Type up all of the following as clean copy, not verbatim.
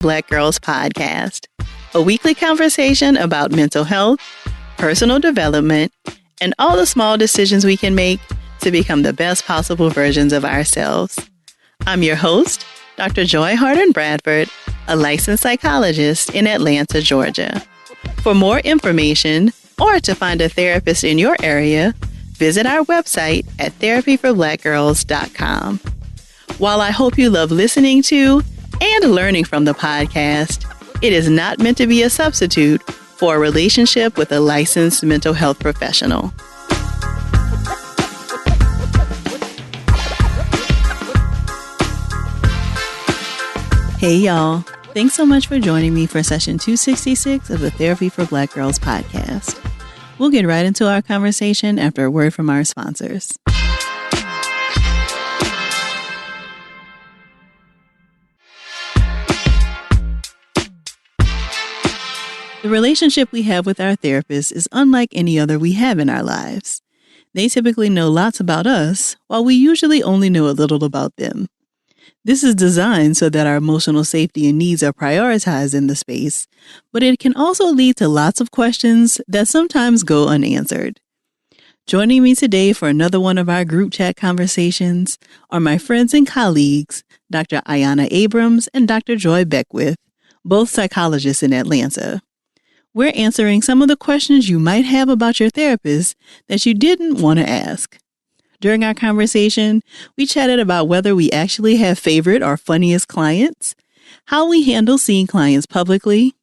Black Girls Podcast, a weekly conversation about mental health, personal development, and all the small decisions we can make to become the best possible versions of ourselves. I'm your host, Dr. Joy Harden Bradford, a licensed psychologist in Atlanta, Georgia. For more information or to find a therapist in your area, visit our website at therapyforblackgirls.com. While I hope you love listening to and learning from the podcast, it is not meant to be a substitute for a relationship with a licensed mental health professional. Hey, y'all. Thanks so much for joining me for session 266 of the Therapy for Black Girls podcast. We'll get right into our conversation after a word from our sponsors. The relationship we have with our therapist is unlike any other we have in our lives. They typically know lots about us, while we usually only know a little about them. This is designed so that our emotional safety and needs are prioritized in the space, but it can also lead to lots of questions that sometimes go unanswered. Joining me today for another one of our group chat conversations are my friends and colleagues, Dr. Ayanna Abrams and Dr. Joy Beckwith, both psychologists in Atlanta. We're answering some of the questions you might have about your therapist that you didn't want to ask. During our conversation, we chatted about whether we actually have favorite or funniest clients, how we handle seeing clients publicly,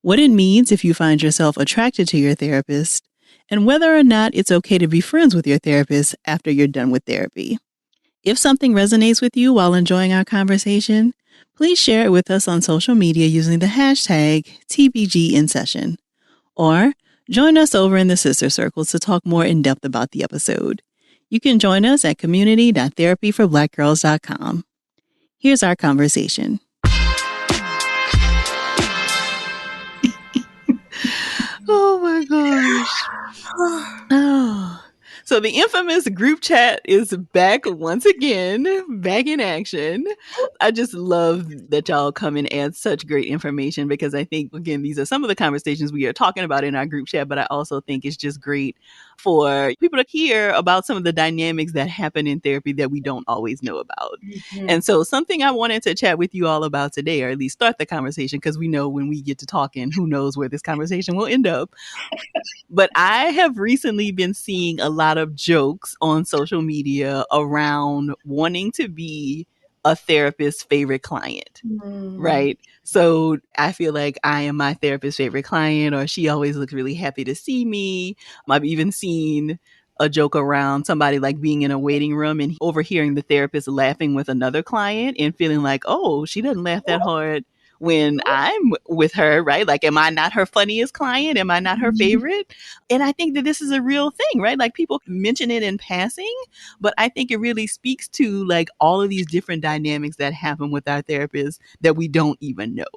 what it means if you find yourself attracted to your therapist, and whether or not it's okay to be friends with your therapist after you're done with therapy. If something resonates with you while enjoying our conversation, please share it with us on social media using the hashtag TBGInSession. Or join us over in the Sister Circles to talk more in depth about the episode. You can join us at community.therapyforblackgirls.com. Here's our conversation. Oh my gosh. Oh. So the infamous group chat is back once again, back in action. I just love that y'all come and add such great information because I think, again, these are some of the conversations we are talking about in our group chat, but I also think it's just great for people to hear about some of the dynamics that happen in therapy that we don't always know about. Mm-hmm. And so something I wanted to chat with you all about today, or at least start the conversation, because we know when we get to talking, who knows where this conversation will end up. But I have recently been seeing a lot of jokes on social media around wanting to be a therapist's favorite client, right? So I feel like I am my therapist's favorite client, or she always looks really happy to see me. I've even seen a joke around somebody like being in a waiting room and overhearing the therapist laughing with another client and feeling like, oh, she doesn't laugh that hard when I'm with her, right? Like, am I not her funniest client? Am I not her favorite? And I think that this is a real thing, right? Like, people mention it in passing, but I think it really speaks to like all of these different dynamics that happen with our therapists that we don't even know.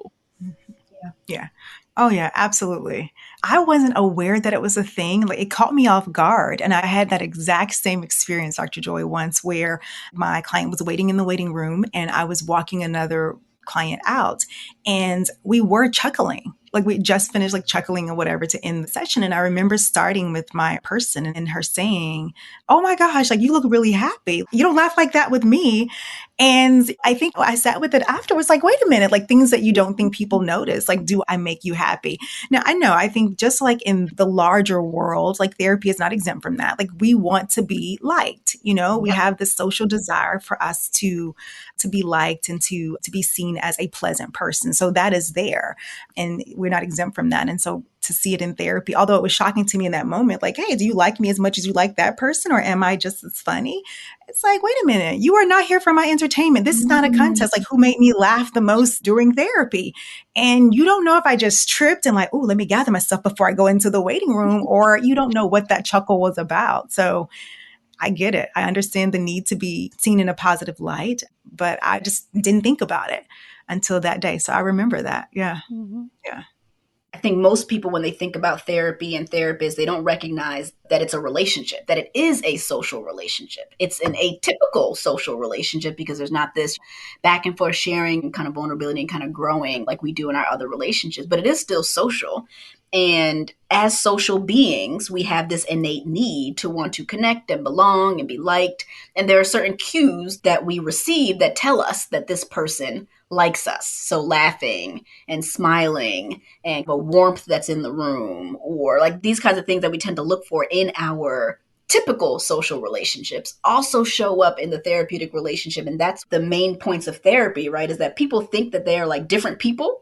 Yeah. Oh yeah, absolutely. I wasn't aware that it was a thing. Like, it caught me off guard. And I had that exact same experience, Dr. Joy, once where my client was waiting in the waiting room and I was walking another client out and we were chuckling. Like, we just finished like chuckling or whatever to end the session. And I remember starting with my person and her saying, oh my gosh, like, you look really happy. You don't laugh like that with me. And I think I sat with it afterwards, like, wait a minute, like, things that you don't think people notice, like, do I make you happy? Now, I think just like in the larger world, like, therapy is not exempt from that. Like, we want to be liked, we have this social desire for us to be liked and to be seen as a pleasant person. So that is there. And we're not exempt from that. And so to see it in therapy, although it was shocking to me in that moment, like, hey, do you like me as much as you like that person? Or am I just as funny? It's like, wait a minute, you are not here for my entertainment. This is not a contest. Like, who made me laugh the most during therapy? And you don't know if I just tripped and like, oh, let me gather myself before I go into the waiting room, or you don't know what that chuckle was about. So I get it. I understand the need to be seen in a positive light, but I just didn't think about it until that day. So I remember that. Yeah. Mm-hmm. Yeah. I think most people, when they think about therapy and therapists, they don't recognize that it's a relationship, that it is a social relationship. It's an atypical social relationship because there's not this back and forth sharing, kind of vulnerability and kind of growing like we do in our other relationships, but it is still social. And as social beings, we have this innate need to want to connect and belong and be liked. And there are certain cues that we receive that tell us that this person likes us. So laughing and smiling and the warmth that's in the room, or like these kinds of things that we tend to look for in our typical social relationships also show up in the therapeutic relationship. And that's the main points of therapy, right? Is that people think that they are like different people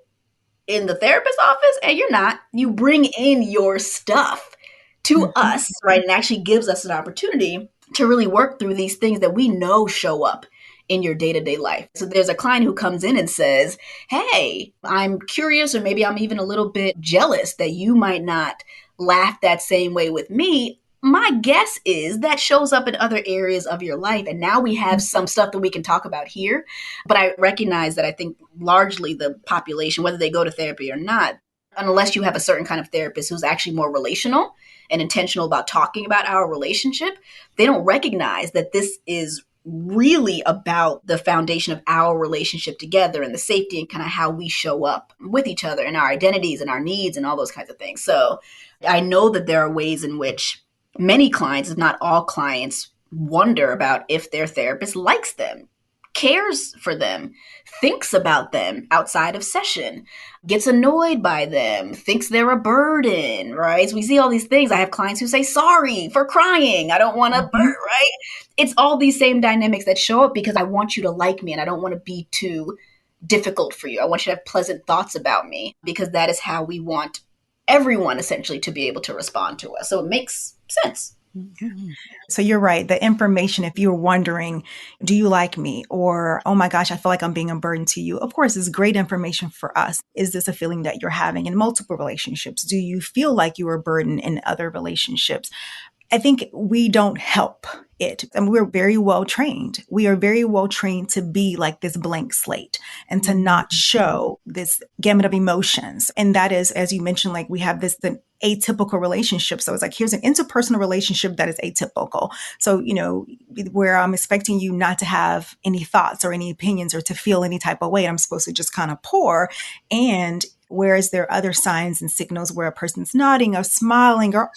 in the therapist's office, and you're not. You bring in your stuff to us, right? And actually gives us an opportunity to really work through these things that we know show up in your day-to-day life. So there's a client who comes in and says, hey, I'm curious, or maybe I'm even a little bit jealous that you might not laugh that same way with me. My guess is that shows up in other areas of your life. And now we have some stuff that we can talk about here. But I recognize that I think largely the population, whether they go to therapy or not, unless you have a certain kind of therapist who's actually more relational and intentional about talking about our relationship, they don't recognize that this is really about the foundation of our relationship together and the safety and kind of how we show up with each other and our identities and our needs and all those kinds of things. So I know that there are ways in which many clients, if not all clients, wonder about if their therapist likes them, cares for them, thinks about them outside of session, gets annoyed by them, thinks they're a burden, right? So we see all these things. I have clients who say, sorry for crying. I don't want to burn, right? It's all these same dynamics that show up because I want you to like me and I don't want to be too difficult for you. I want you to have pleasant thoughts about me because that is how we want everyone essentially to be able to respond to us. So it makes sense. Mm-hmm. So you're right. The information, if you're wondering, do you like me? Or, oh my gosh, I feel like I'm being a burden to you. Of course, it's great information for us. Is this a feeling that you're having in multiple relationships? Do you feel like you are a burden in other relationships? I think we don't help it. And we're very well trained. We are very well trained to be like this blank slate and to not show this gamut of emotions. And that is, as you mentioned, like we have the atypical relationship. So it's like, here's an interpersonal relationship that is atypical. So, where I'm expecting you not to have any thoughts or any opinions or to feel any type of way. I'm supposed to just kind of pour. And whereas there are other signs and signals where a person's nodding or smiling or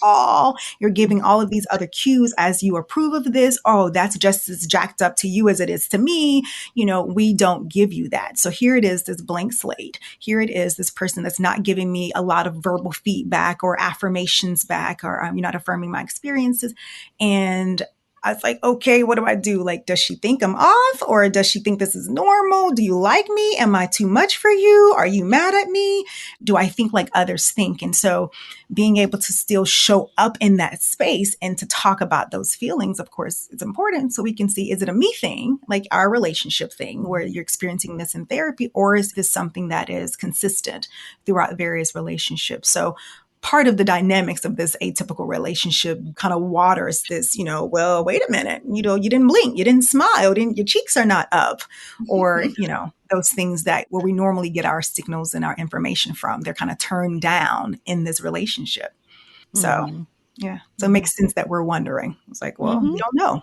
you're giving all of these other cues as you approve of this. Oh, that's just as jacked up to you as it is to me. We don't give you that. So here it is, this blank slate. Here it is, this person that's not giving me a lot of verbal feedback or affirmations back, or you're not affirming my experiences. And I was like, okay, what do I do? Like, does she think I'm off, or does she think this is normal? Do you like me? Am I too much for you? Are you mad at me? Do I think like others think? And so being able to still show up in that space and to talk about those feelings, of course, it's important. So we can see, is it a me thing, like our relationship thing where you're experiencing this in therapy, or is this something that is consistent throughout various relationships? So part of the dynamics of this atypical relationship kind of waters this, well, wait a minute, you didn't blink, you didn't smile, your cheeks are not up, or, those things that where we normally get our signals and our information from, they're kind of turned down in this relationship. So, yeah. So it makes sense that we're wondering. It's like, well, we don't know.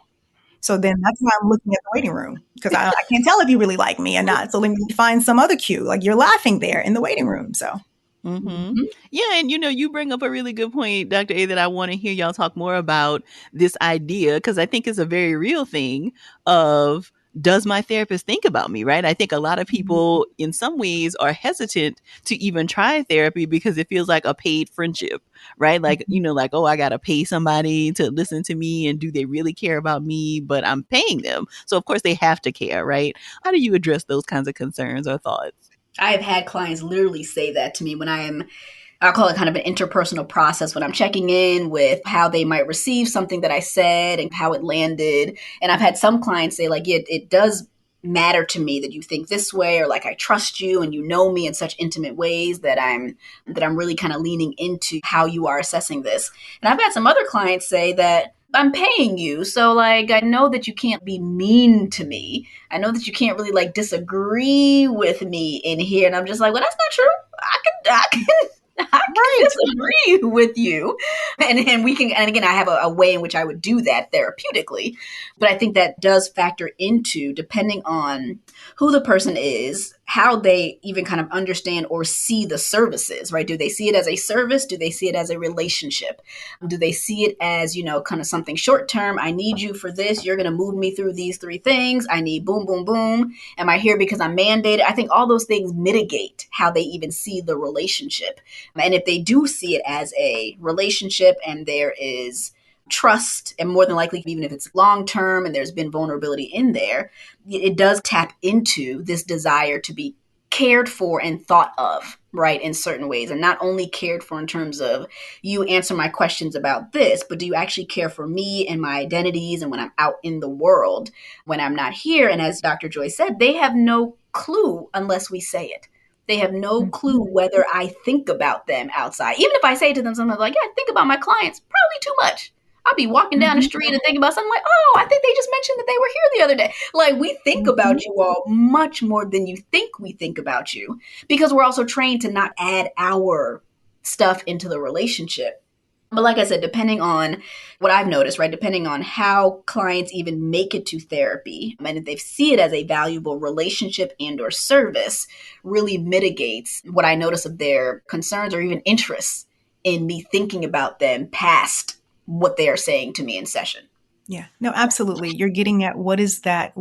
So then that's why I'm looking at the waiting room, because I can't tell if you really like me or not. So let me find some other cue, like you're laughing there in the waiting room. So. Mm-hmm. Yeah, and you bring up a really good point, Dr. A, that I want to hear y'all talk more about this idea, because I think it's a very real thing of, does my therapist think about me, right? I think a lot of people in some ways are hesitant to even try therapy because it feels like a paid friendship, right? Like, like, oh, I got to pay somebody to listen to me, and do they really care about me? But I'm paying them. So of course they have to care, right? How do you address those kinds of concerns or thoughts? I have had clients literally say that to me when I'll call it kind of an interpersonal process, when I'm checking in with how they might receive something that I said and how it landed. And I've had some clients say like, yeah, it does matter to me that you think this way, or like I trust you and you know me in such intimate ways that I'm really kind of leaning into how you are assessing this. And I've had some other clients say that I'm paying you, so like I know that you can't be mean to me. I know that you can't really like disagree with me in here. And I'm just like, well, that's not true. I can Right. disagree with you. And we can, and again, I have a way in which I would do that therapeutically. But I think that does factor into, depending on who the person is, how they even kind of understand or see the services, right? Do they see it as a service? Do they see it as a relationship? Do they see it as, kind of something short term? I need you for this. You're going to move me through these three things. I need boom, boom, boom. Am I here because I'm mandated? I think all those things mitigate how they even see the relationship. And if they do see it as a relationship and there is trust, and more than likely, even if it's long term and there's been vulnerability in there, it does tap into this desire to be cared for and thought of, right, in certain ways. And not only cared for in terms of, you answer my questions about this, but do you actually care for me and my identities and when I'm out in the world, when I'm not here? And as Dr. Joy said, they have no clue unless we say it. They have no clue whether I think about them outside. Even if I say to them something like, yeah, I think about my clients, probably too much. I'll be walking down the street and thinking about something like, oh, I think they just mentioned that they were here the other day. Like, we think about you all much more than you think we think about you, because we're also trained to not add our stuff into the relationship. But like I said, depending on what I've noticed, right, depending on how clients even make it to therapy, and if they see it as a valuable relationship and or service, really mitigates what I notice of their concerns or even interests in me thinking about them past what they are saying to me in session. Yeah, no, absolutely. You're getting at what is that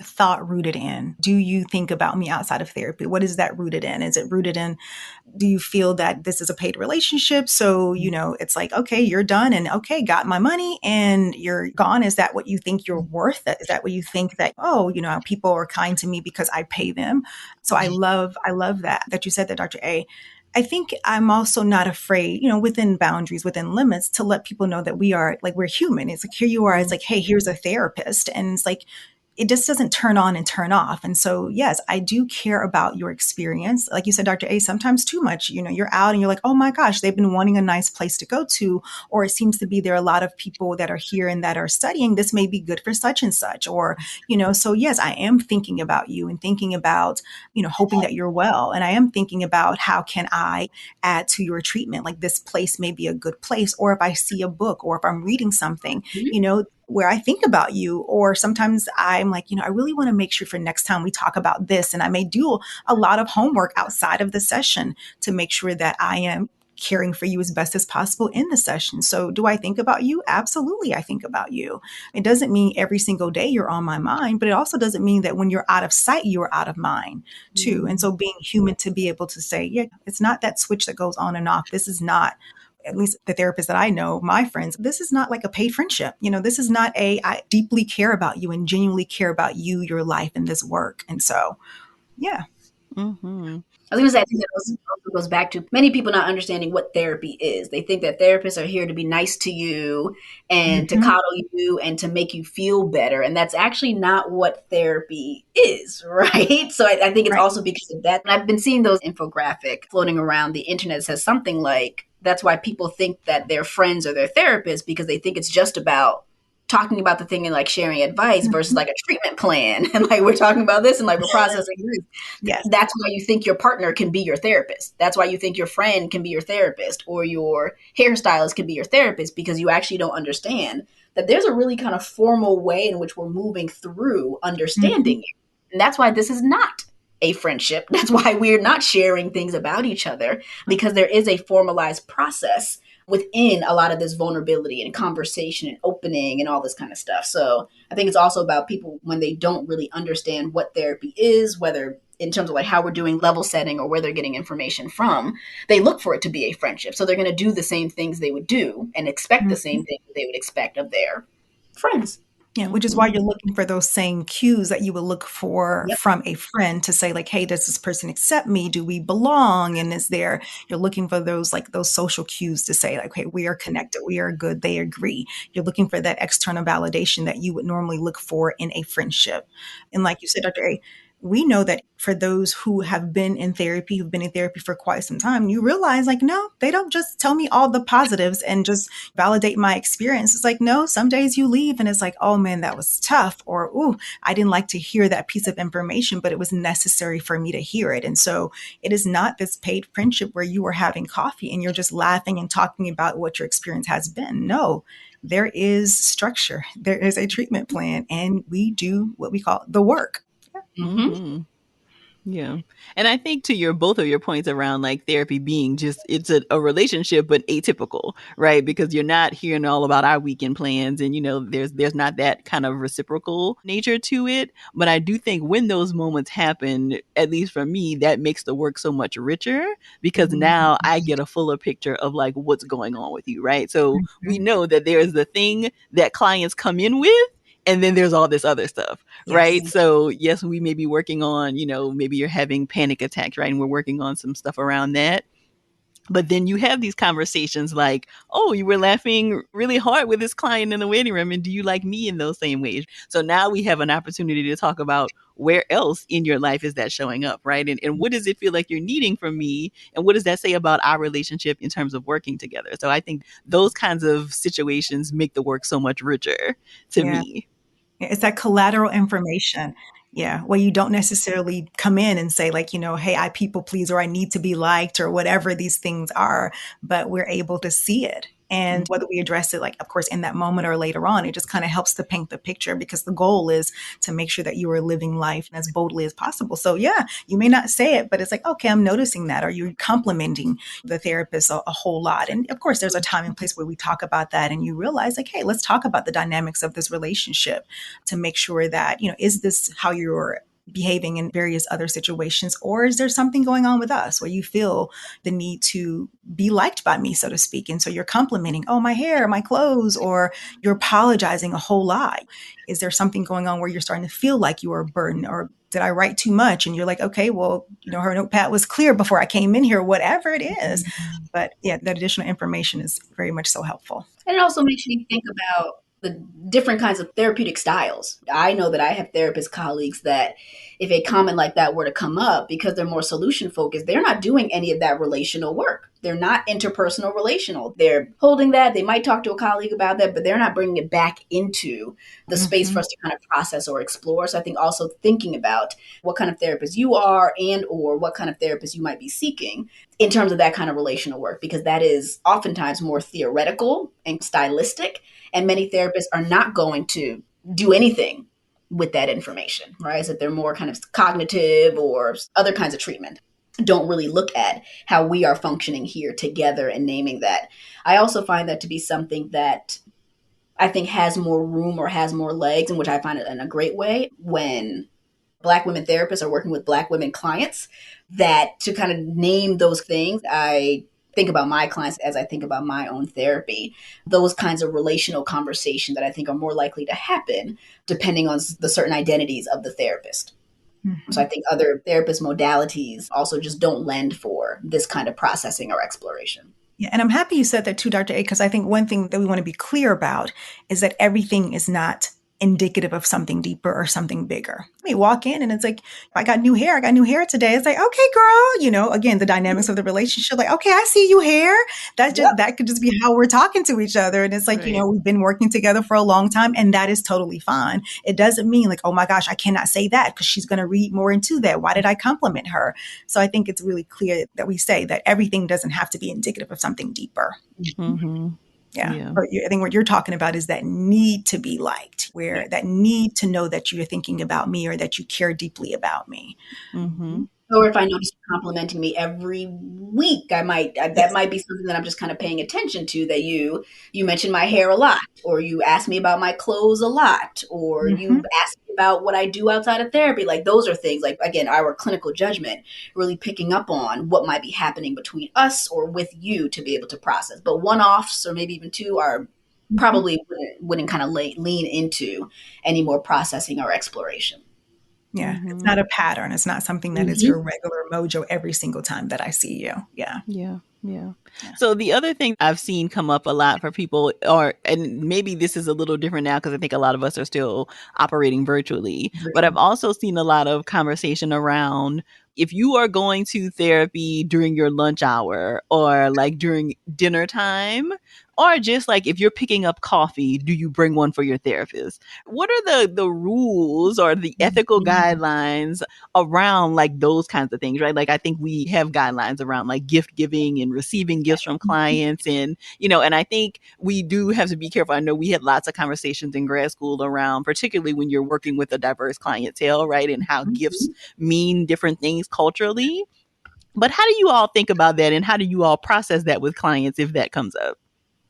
thought rooted in? Do you think about me outside of therapy? What is that rooted in? Is it rooted in, do you feel that this is a paid relationship? So, it's like, okay, you're done and okay, got my money and you're gone. Is that what you think you're worth? Is that what you think that, oh, people are kind to me because I pay them? So I love that you said that, Dr. A. I think I'm also not afraid, within boundaries, within limits, to let people know that we're human. It's like, here you are. It's like, hey, here's a therapist. And it's like, it just doesn't turn on and turn off. And so, yes, I do care about your experience. Like you said, Dr. A, sometimes too much, you're out and you're like, oh my gosh, they've been wanting a nice place to go to, or it seems to be there are a lot of people that are here and that are studying. This may be good for such and such, or, so yes, I am thinking about you and thinking about, hoping that you're well. And I am thinking about how can I add to your treatment? Like this place may be a good place, or if I see a book or if I'm reading something, where I think about you, or sometimes I'm like, I really want to make sure for next time we talk about this. And I may do a lot of homework outside of the session to make sure that I am caring for you as best as possible in the session. So do I think about you? Absolutely. I think about you. It doesn't mean every single day you're on my mind, but it also doesn't mean that when you're out of sight, you're out of mind too. And so being human to be able to say, yeah, it's not that switch that goes on and off. This is not, at least the therapists that I know, my friends, this is not like a paid friendship. This is not I deeply care about you and genuinely care about you, your life, and this work. And so, yeah. Mm-hmm. I was going to say, I think that also goes back to many people not understanding what therapy is. They think that therapists are here to be nice to you and to coddle you and to make you feel better. And that's actually not what therapy is, right? So I think it's also because of that. And I've been seeing those infographic floating around the internet that says something like, that's why people think that their friends are their therapists, because they think it's just about talking about the thing and like sharing advice versus like a treatment plan. And like, we're talking about this and like we're processing this. Yes. That's why you think your partner can be your therapist. That's why you think your friend can be your therapist, or your hairstylist can be your therapist, because you actually don't understand that there's a really kind of formal way in which we're moving through understanding you. And that's why this is not a friendship. That's why we're not sharing things about each other, because there is a formalized process within a lot of this vulnerability and conversation and opening and all this kind of stuff. So I think it's also about people, when they don't really understand what therapy is, whether in terms of like how we're doing level setting or where they're getting information from, they look for it to be a friendship. So they're going to do the same things they would do and expect the same things they would expect of their friends. Yeah, which is why you're looking for those same cues that you would look for from a friend to say like, hey, does this person accept me? Do we belong? And you're looking for those social cues to say like, okay, we are connected. We are good. They agree. You're looking for that external validation that you would normally look for in a friendship. And like you said, Dr. A, we know that for those who have been in therapy, who've been in therapy for quite some time, you realize like, no, they don't just tell me all the positives and just validate my experience. It's like, no, some days you leave and it's like, oh man, that was tough. Or, ooh, I didn't like to hear that piece of information, but it was necessary for me to hear it. And so it is not this paid friendship where you are having coffee and you're just laughing and talking about what your experience has been. No, there is structure. There is a treatment plan, and we do what we call the work. Mm-hmm. Yeah. And I think to your both of your points around like therapy being just it's a relationship but atypical, right? Because you're not hearing all about our weekend plans and there's not that kind of reciprocal nature to it. But I do think when those moments happen, at least for me, that makes the work so much richer because now I get a fuller picture of like what's going on with you, right? So we know that there's the thing that clients come in with and then there's all this other stuff, right? Yes. So yes, we may be working on, maybe you're having panic attacks, right? And we're working on some stuff around that. But then you have these conversations like, oh, you were laughing really hard with this client in the waiting room. And do you like me in those same ways? So now we have an opportunity to talk about where else in your life is that showing up, right? And what does it feel like you're needing from me? And what does that say about our relationship in terms of working together? So I think those kinds of situations make the work so much richer to Yeah. me. It's that collateral information. Yeah. Where you don't necessarily come in and say, like, hey, I people please, or I need to be liked, or whatever these things are, but we're able to see it. And whether we address it, like, of course, in that moment or later on, it just kind of helps to paint the picture because the goal is to make sure that you are living life as boldly as possible. So, yeah, you may not say it, but it's like, okay, I'm noticing that. Or you're complimenting the therapist a whole lot. And of course, there's a time and place where we talk about that and you realize, like, hey, let's talk about the dynamics of this relationship to make sure that, is this how you're behaving in various other situations? Or is there something going on with us where you feel the need to be liked by me, so to speak? And so you're complimenting, oh, my hair, my clothes, or you're apologizing a whole lot. Is there something going on where you're starting to feel like you are a burden, or did I write too much? And you're like, okay, well, her notepad was clear before I came in here, whatever it is. But yeah, that additional information is very much so helpful. And it also makes you think about the different kinds of therapeutic styles. I know that I have therapist colleagues that if a comment like that were to come up, because they're more solution focused, they're not doing any of that relational work. They're not interpersonal relational. They're holding that. They might talk to a colleague about that, but they're not bringing it back into the space for us to kind of process or explore. So I think also thinking about what kind of therapist you are and or what kind of therapist you might be seeking in terms of that kind of relational work, because that is oftentimes more theoretical and stylistic. And many therapists are not going to do anything with that information, right? So they're more kind of cognitive or other kinds of treatment. Don't really look at how we are functioning here together and naming that. I also find that to be something that I think has more room or has more legs, in which I find it in a great way when Black women therapists are working with Black women clients, that to kind of name those things. I think about my clients as I think about my own therapy, those kinds of relational conversations that I think are more likely to happen depending on the certain identities of the therapist. So I think other therapist modalities also just don't lend for this kind of processing or exploration. Yeah, and I'm happy you said that too, Dr. A, because I think one thing that we want to be clear about is that everything is not indicative of something deeper or something bigger. I mean, walk in and it's like, I got new hair today. It's like, okay, girl, again, the dynamics of the relationship, like, okay, I see you hair. That could just be how we're talking to each other. And it's like, Right. we've been working together for a long time and that is totally fine. It doesn't mean like, oh my gosh, I cannot say that because she's going to read more into that. Why did I compliment her? So I think it's really clear that we say that everything doesn't have to be indicative of something deeper. Mm-hmm. Yeah. But I think what you're talking about is that need to be liked, where that need to know that you're thinking about me or that you care deeply about me. Mm-hmm. Or if I notice you complimenting me every week, that might be something that I'm just kind of paying attention to, that you mentioned my hair a lot, or you ask me about my clothes a lot, or you ask me about what I do outside of therapy. Like those are things like, again, our clinical judgment, really picking up on what might be happening between us or with you to be able to process. But one-offs or maybe even two are probably wouldn't kind of lean into any more processing or exploration. Yeah. It's Mm-hmm. not a pattern. It's not something that is your regular mojo every single time that I see you. Yeah. Yeah. Yeah. Yeah. So the other thing I've seen come up a lot for people, and maybe this is a little different now because I think a lot of us are still operating virtually, but I've also seen a lot of conversation around if you are going to therapy during your lunch hour or like during dinner time, or just like if you're picking up coffee, do you bring one for your therapist? What are the rules or the ethical guidelines around like those kinds of things, right? Like I think we have guidelines around like gift giving and receiving gifts from clients and, and I think we do have to be careful. I know we had lots of conversations in grad school around, particularly when you're working with a diverse clientele, right? And how gifts mean different things culturally. But how do you all think about that and how do you all process that with clients if that comes up?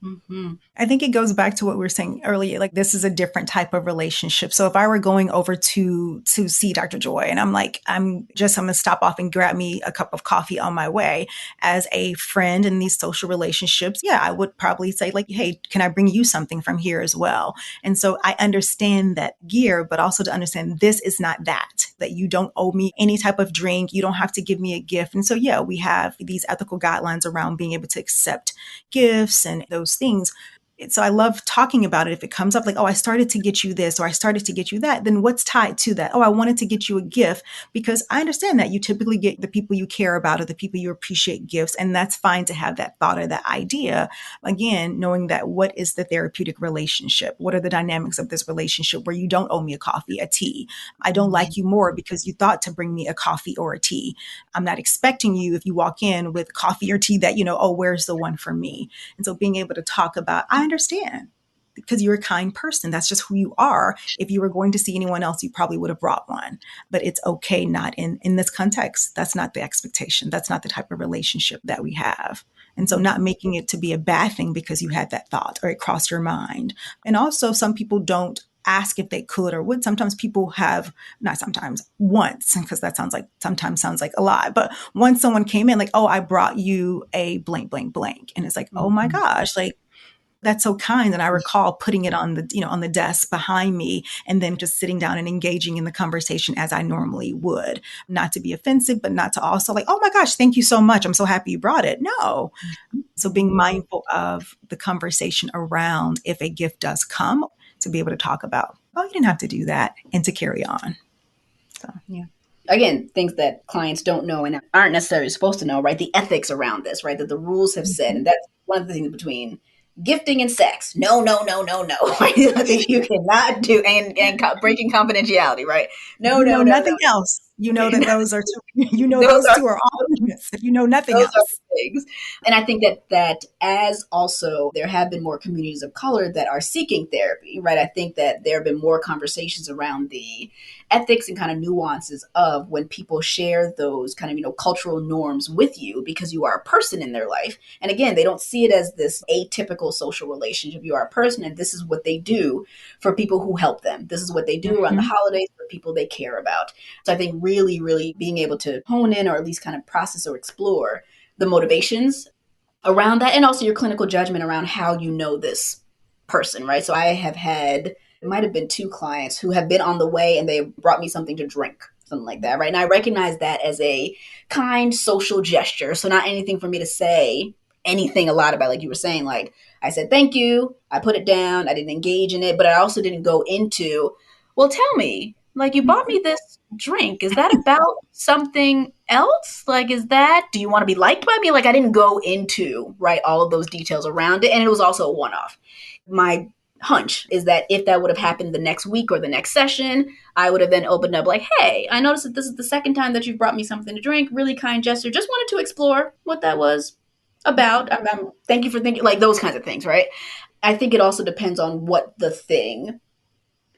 Mm-hmm. I think it goes back to what we were saying earlier. Like this is a different type of relationship. So if I were going over to see Dr. Joy and I'm like, I'm gonna stop off and grab me a cup of coffee on my way as a friend in these social relationships. Yeah, I would probably say like, hey, can I bring you something from here as well? And so I understand that gear, but also to understand this is not that you don't owe me any type of drink. You don't have to give me a gift. And so, yeah, we have these ethical guidelines around being able to accept gifts and those things. So I love talking about it. If it comes up like, oh, I started to get you this or I started to get you that, then what's tied to that? Oh, I wanted to get you a gift because I understand that you typically get the people you care about or the people you appreciate gifts. And that's fine to have that thought or that idea. Again, knowing that what is the therapeutic relationship? What are the dynamics of this relationship where you don't owe me a coffee, a tea? I don't like you more because you thought to bring me a coffee or a tea. I'm not expecting you if you walk in with coffee or tea that, oh, where's the one for me? And so being able to talk about, I understand because you're a kind person. That's just who you are. If you were going to see anyone else, you probably would have brought one, but it's okay. Not in this context. That's not the expectation. That's not the type of relationship that we have. And so not making it to be a bad thing because you had that thought or it crossed your mind. And also some people don't ask if they could or would. Sometimes people have, not sometimes, once, because that sometimes sounds like a lie, but once someone came in like, oh, I brought you a blank, blank, blank. And it's like, oh my gosh, like, that's so kind. And I recall putting it on the desk behind me and then just sitting down and engaging in the conversation as I normally would, not to be offensive, but not to also like, oh my gosh, thank you so much. I'm so happy you brought it. No. So being mindful of the conversation around if a gift does come to be able to talk about, oh, you didn't have to do that and to carry on. So, yeah. Again, things that clients don't know and aren't necessarily supposed to know, right? The ethics around this, right? That the rules have said. And that's one of the things between gifting and sex. No, no, no, no, no. You cannot do, and breaking confidentiality, right? No, no, no, nothing no. else. That those are two, Those those are two are off limits if you know nothing those are else. things. And I think that as also there have been more communities of color that are seeking therapy, right? I think that there have been more conversations around the ethics and kind of nuances of when people share those kind of, cultural norms with you because you are a person in their life. And again, they don't see it as this atypical social relationship. You are a person and this is what they do for people who help them. This is what they do around the holidays for people they care about. So I think really, really being able to hone in or at least kind of process or explore the motivations around that and also your clinical judgment around how you know this person, right? So I have had, it might have been 2 clients who have been on the way and they brought me something to drink, something like that, right? And I recognize that as a kind social gesture. So not anything for me to say anything a lot about, like you were saying, like I said, thank you. I put it down. I didn't engage in it, but I also didn't go into, well, tell me, like you bought me this drink. Is that about something else? Like, do you want to be liked by me? Like I didn't go into, right, all of those details around it. And it was also a one-off. My hunch is that if that would have happened the next week or the next session, I would have then opened up like, hey, I noticed that this is the second time that you've brought me something to drink. Really kind gesture. Just wanted to explore what that was about. Thank you for thinking, like those kinds of things, right? I think it also depends on what the thing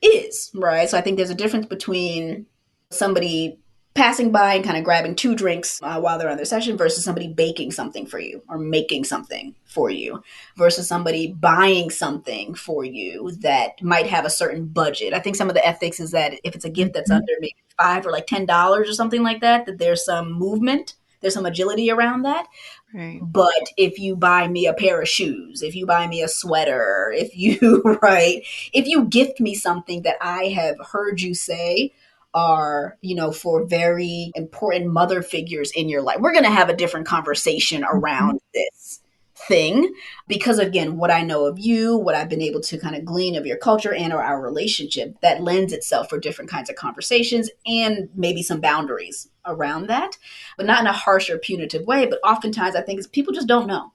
is, right? So I think there's a difference between somebody passing by and kind of grabbing 2 drinks while they're on their session versus somebody baking something for you or making something for you versus somebody buying something for you that might have a certain budget. I think some of the ethics is that if it's a gift that's under maybe $5 or like $10 or something like that, that there's some movement, there's some agility around that. Right. But if you buy me a pair of shoes, if you buy me a sweater, if you, right, if you gift me something that I have heard you say are, for very important mother figures in your life. We're going to have a different conversation around this thing because, again, what I know of you, what I've been able to kind of glean of your culture and or our relationship, that lends itself for different kinds of conversations and maybe some boundaries around that, but not in a harsh or punitive way. But oftentimes I think people just don't know.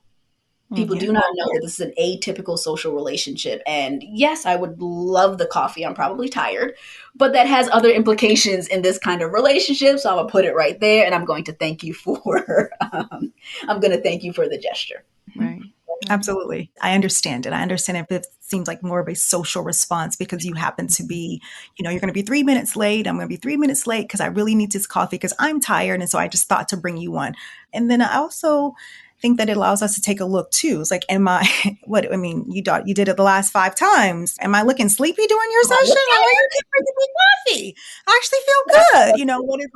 People do not know that this is an atypical social relationship. And yes, I would love the coffee. I'm probably tired, but that has other implications in this kind of relationship. So I'm gonna put it right there, and I'm going to thank you for I'm going to thank you for the gesture. Right. Absolutely. I understand it. I understand if it seems like more of a social response because you happen to be, you're going to be 3 minutes late. I'm going to be 3 minutes late because I really need this coffee because I'm tired. And so I just thought to bring you one. And then I also think that it allows us to take a look too. It's like, you did it the last 5 times. Am I looking sleepy during your session? Oh, you keep bringing me coffee. I actually feel good. What is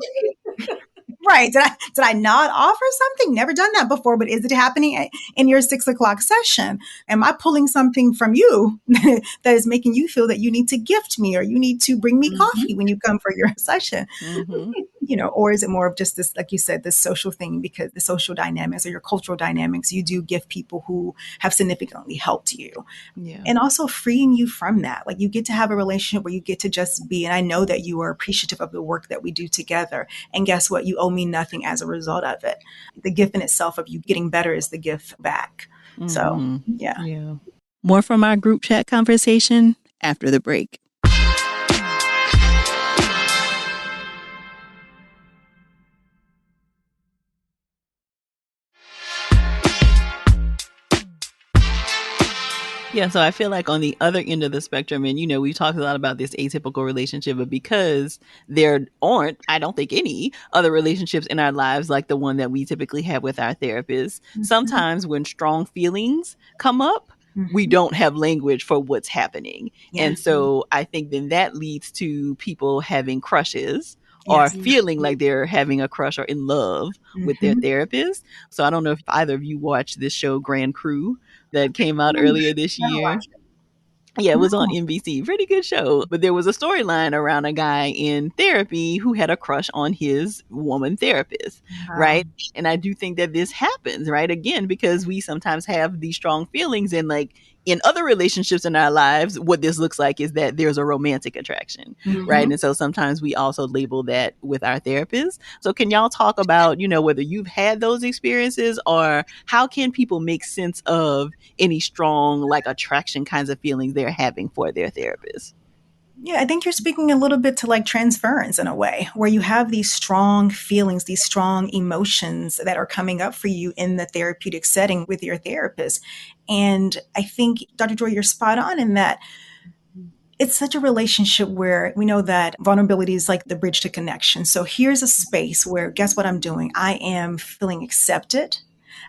it? Right. Did I not offer something? Never done that before, but is it happening in your 6 o'clock session? Am I pulling something from you that is making you feel that you need to gift me or you need to bring me coffee when you come for your session? Or is it more of just this, like you said, this social thing because the social dynamics or your cultural dynamics, you do gift people who have significantly helped you. Yeah. And also freeing you from that. Like you get to have a relationship where you get to just be, and I know that you are appreciative of the work that we do together. And guess what? You owe me nothing as a result of it. The gift in itself of you getting better is the gift back. So, yeah. More from our group chat conversation after the break. Yeah, so I feel like on the other end of the spectrum, and we talked a lot about this atypical relationship, but because there aren't, I don't think, any other relationships in our lives like the one that we typically have with our therapists, sometimes when strong feelings come up, we don't have language for what's happening. Yeah. And so I think then that leads to people having crushes or feeling like they're having a crush or in love with their therapist. So I don't know if either of you watched this show, Grand Crew, that came out earlier this year. Yeah, it was on NBC. Pretty good show. But there was a storyline around a guy in therapy who had a crush on his woman therapist, right? And I do think that this happens, right? Again, because we sometimes have these strong feelings and like in other relationships in our lives, what this looks like is that there's a romantic attraction, right? And so sometimes we also label that with our therapists. So can y'all talk about, whether you've had those experiences or how can people make sense of any strong like attraction kinds of feelings they're having for their therapist? Yeah, I think you're speaking a little bit to like transference in a way, where you have these strong feelings, these strong emotions that are coming up for you in the therapeutic setting with your therapist. And I think, Dr. Joy, you're spot on in that it's such a relationship where we know that vulnerability is like the bridge to connection. So here's a space where, guess what I'm doing? I am feeling accepted.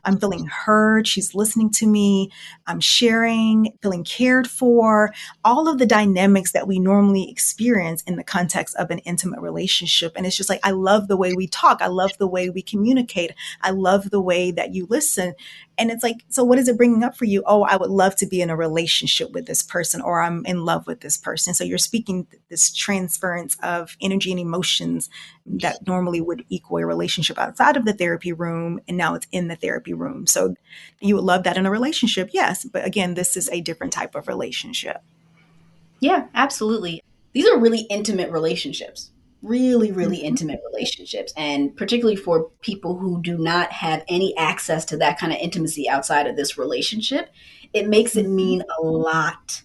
I'm feeling heard. She's listening to me. I'm sharing, feeling cared for, all of the dynamics that we normally experience in the context of an intimate relationship. And it's just like, I love the way we talk. I love the way we communicate. I love the way that you listen. And it's like, so what is it bringing up for you? Oh, I would love to be in a relationship with this person, or I'm in love with this person. So you're speaking this transference of energy and emotions that normally would equal a relationship outside of the therapy room. And now it's in the therapy room. So you would love that in a relationship. Yes. But again, this is a different type of relationship. Yeah, absolutely. These are really intimate relationships. Really, really intimate relationships. And particularly for people who do not have any access to that kind of intimacy outside of this relationship, it makes it mean a lot,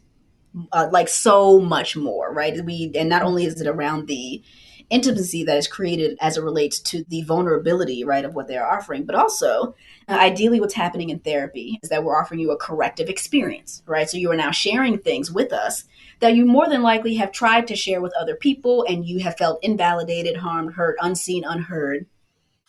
like so much more, right? And not only is it around the intimacy that is created as it relates to the vulnerability, right, of what they're offering, but also ideally what's happening in therapy is that we're offering you a corrective experience, right? So you are now sharing things with us that you more than likely have tried to share with other people and you have felt invalidated, harmed, hurt, unseen, unheard.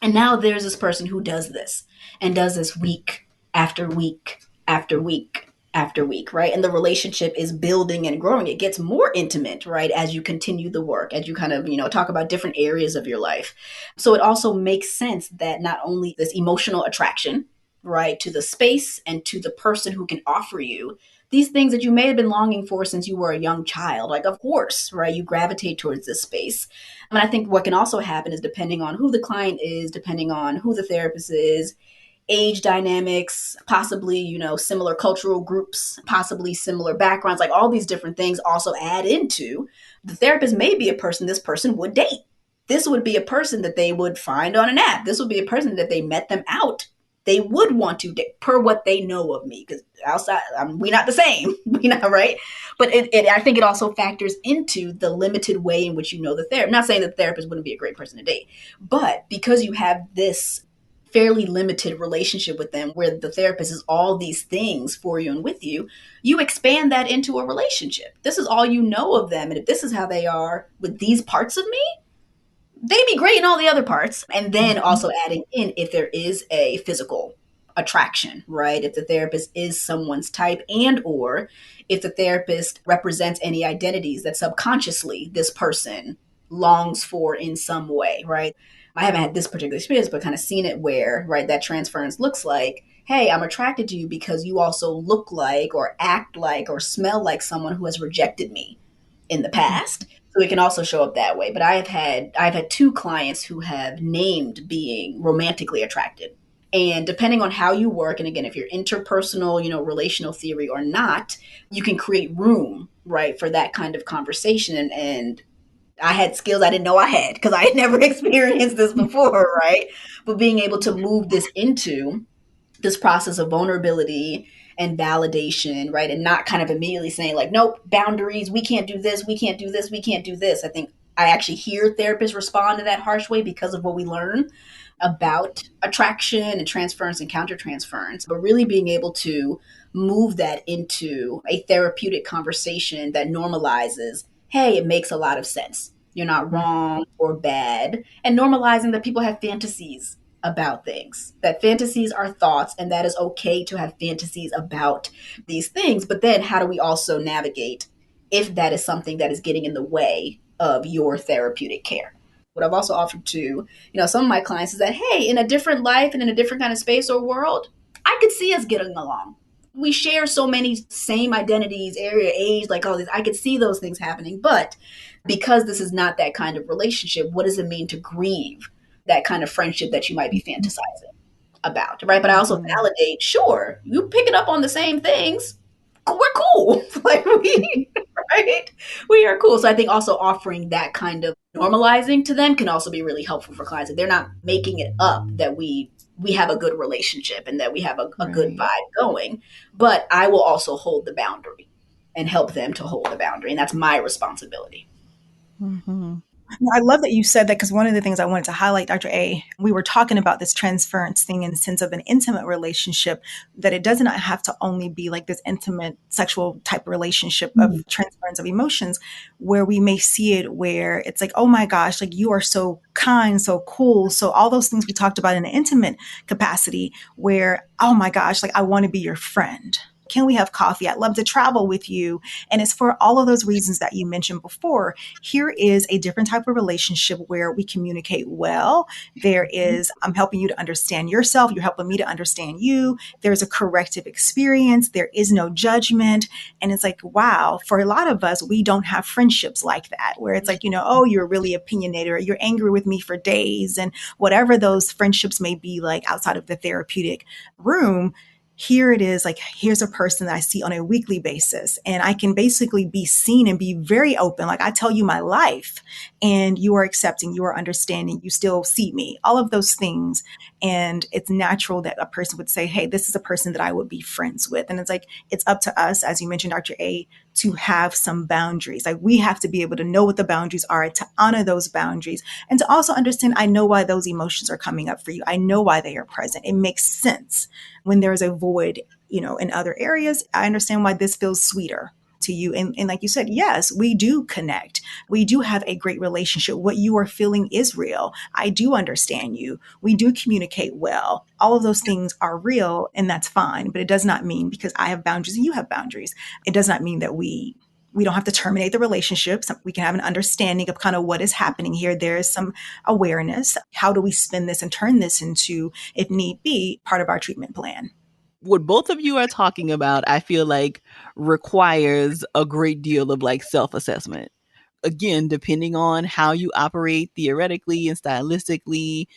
And now there's this person who does this and does this week after week after week after week, right? And the relationship is building and growing. It gets more intimate, right? As you continue the work, as you kind of, talk about different areas of your life. So it also makes sense that not only this emotional attraction, right, to the space and to the person who can offer you these things that you may have been longing for since you were a young child. Like, of course, right, you gravitate towards this space. And I think what can also happen is, depending on who the client is, depending on who the therapist is, age dynamics, possibly, similar cultural groups, possibly similar backgrounds, like all these different things also add into the therapist may be a person this person would date. This would be a person that they would find on an app. This would be a person that they met them out. They would want to date per what they know of me, because outside, we not the same. We not right. But I think it also factors into the limited way in which you know the therapist. I'm not saying that the therapist wouldn't be a great person to date, but because you have this fairly limited relationship with them where the therapist is all these things for you and with you, you expand that into a relationship. This is all you know of them. And if this is how they are with these parts of me, they'd be great in all the other parts. And then also adding in if there is a physical attraction, right? If the therapist is someone's type, and or if the therapist represents any identities that subconsciously this person longs for in some way, right? I haven't had this particular experience, but kind of seen it where, right, that transference looks like, hey, I'm attracted to you because you also look like or act like or smell like someone who has rejected me in the past. So it can also show up that way. But I've had two clients who have named being romantically attracted. And depending on how you work, and again, if you're interpersonal, relational theory or not, you can create room, right, for that kind of conversation. And I had skills I didn't know I had because I had never experienced this before, right? But being able to move this into this process of vulnerability and validation, right? And not kind of immediately saying, like, nope, boundaries, we can't do this, we can't do this, we can't do this. I think I actually hear therapists respond in that harsh way because of what we learn about attraction and transference and countertransference, but really being able to move that into a therapeutic conversation that normalizes, hey, it makes a lot of sense. You're not wrong or bad. And normalizing that people have fantasies about things, that fantasies are thoughts, and that is okay to have fantasies about these things. But then how do we also navigate if that is something that is getting in the way of your therapeutic care? What I've also offered to, some of my clients is that, hey, in a different life and in a different kind of space or world, I could see us getting along. We share so many same identities, area, age, like all these. I could see those things happening. But because this is not that kind of relationship, what does it mean to grieve that kind of friendship that you might be fantasizing about, right? But I also validate, sure, you picking up on the same things. We're cool. Like right? We are cool. So I think also offering that kind of normalizing to them can also be really helpful for clients. If they're not making it up that we have a good relationship and that we have a good vibe going, but I will also hold the boundary and help them to hold the boundary. And that's my responsibility. Mm-hmm. I love that you said that, because one of the things I wanted to highlight, Dr. A, we were talking about this transference thing in the sense of an intimate relationship, that it does not have to only be like this intimate sexual type relationship of transference of emotions, where we may see it where it's like, oh my gosh, like you are so kind, so cool. So all those things we talked about in an intimate capacity where, oh my gosh, like I want to be your friend. Can we have coffee? I'd love to travel with you. And it's for all of those reasons that you mentioned before. Here is a different type of relationship where we communicate well. There is, I'm helping you to understand yourself. You're helping me to understand you. There's a corrective experience. There is no judgment. And it's like, wow, for a lot of us, we don't have friendships like that, where it's like, oh, you're really opinionated, or you're angry with me for days. And whatever those friendships may be like outside of the therapeutic room, here it is, like, here's a person that I see on a weekly basis, and I can basically be seen and be very open. Like, I tell you my life and you are accepting, you are understanding, you still see me, all of those things. And it's natural that a person would say, hey, this is a person that I would be friends with. And it's like, it's up to us, as you mentioned, Dr. A, to have some boundaries. Like, we have to be able to know what the boundaries are, to honor those boundaries, and to also understand, I know why those emotions are coming up for you. I know why they are present. It makes sense. When there's a void, in other areas, I understand why this feels sweeter to you. And like you said, yes, we do connect. We do have a great relationship. What you are feeling is real. I do understand you. We do communicate well. All of those things are real, and that's fine. But it does not mean, because I have boundaries and you have boundaries, it does not mean that we We don't have to terminate the relationship. So we can have an understanding of kind of what is happening here. There is some awareness. How do we spin this and turn this into, if need be, part of our treatment plan? What both of you are talking about, I feel like requires a great deal of like self-assessment. Again, depending on how you operate theoretically and stylistically,